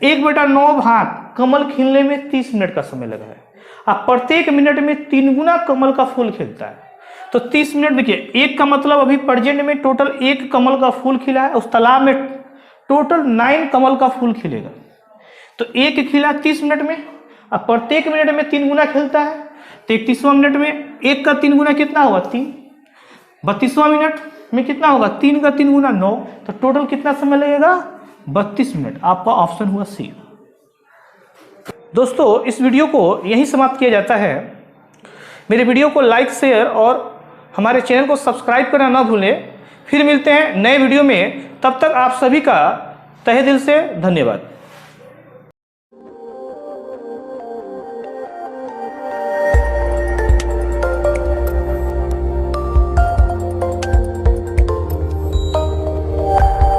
Speaker 1: 1/9 भाग कमल खिलने में 30 मिनट का समय लगा है। अब प्रत्येक मिनट में 3 गुना कमल का फूल खिलता है, तो 30 मिनट। देखिए 1 का मतलब अभी प्रेजेंट में टोटल 1 कमल का फूल खिला है, उस तालाब में टोटल 9 कमल का फूल खिलेगा। तो 1 खिला 30 मिनट में अब प्रत्येक मिनट में 3 गुना खेलता है, तो 31वां मिनट में 1 का 3 गुना कितना होगा 3, 32वां मिनट में कितना होगा 3 का 3 गुना 9, तो टोटल कितना समय लगेगा 32 मिनट। आपका ऑप्शन हुआ सी। दोस्तों इस वीडियो को यहीं समाप्त किया जाता है। मेरे वीडियो को लाइक शेयर और हमारे चैनल को सब्सक्राइब करना ना भूलें। फिर मिलते हैं नए वीडियो में, तब तक आप सभी का तहे दिल से धन्यवाद।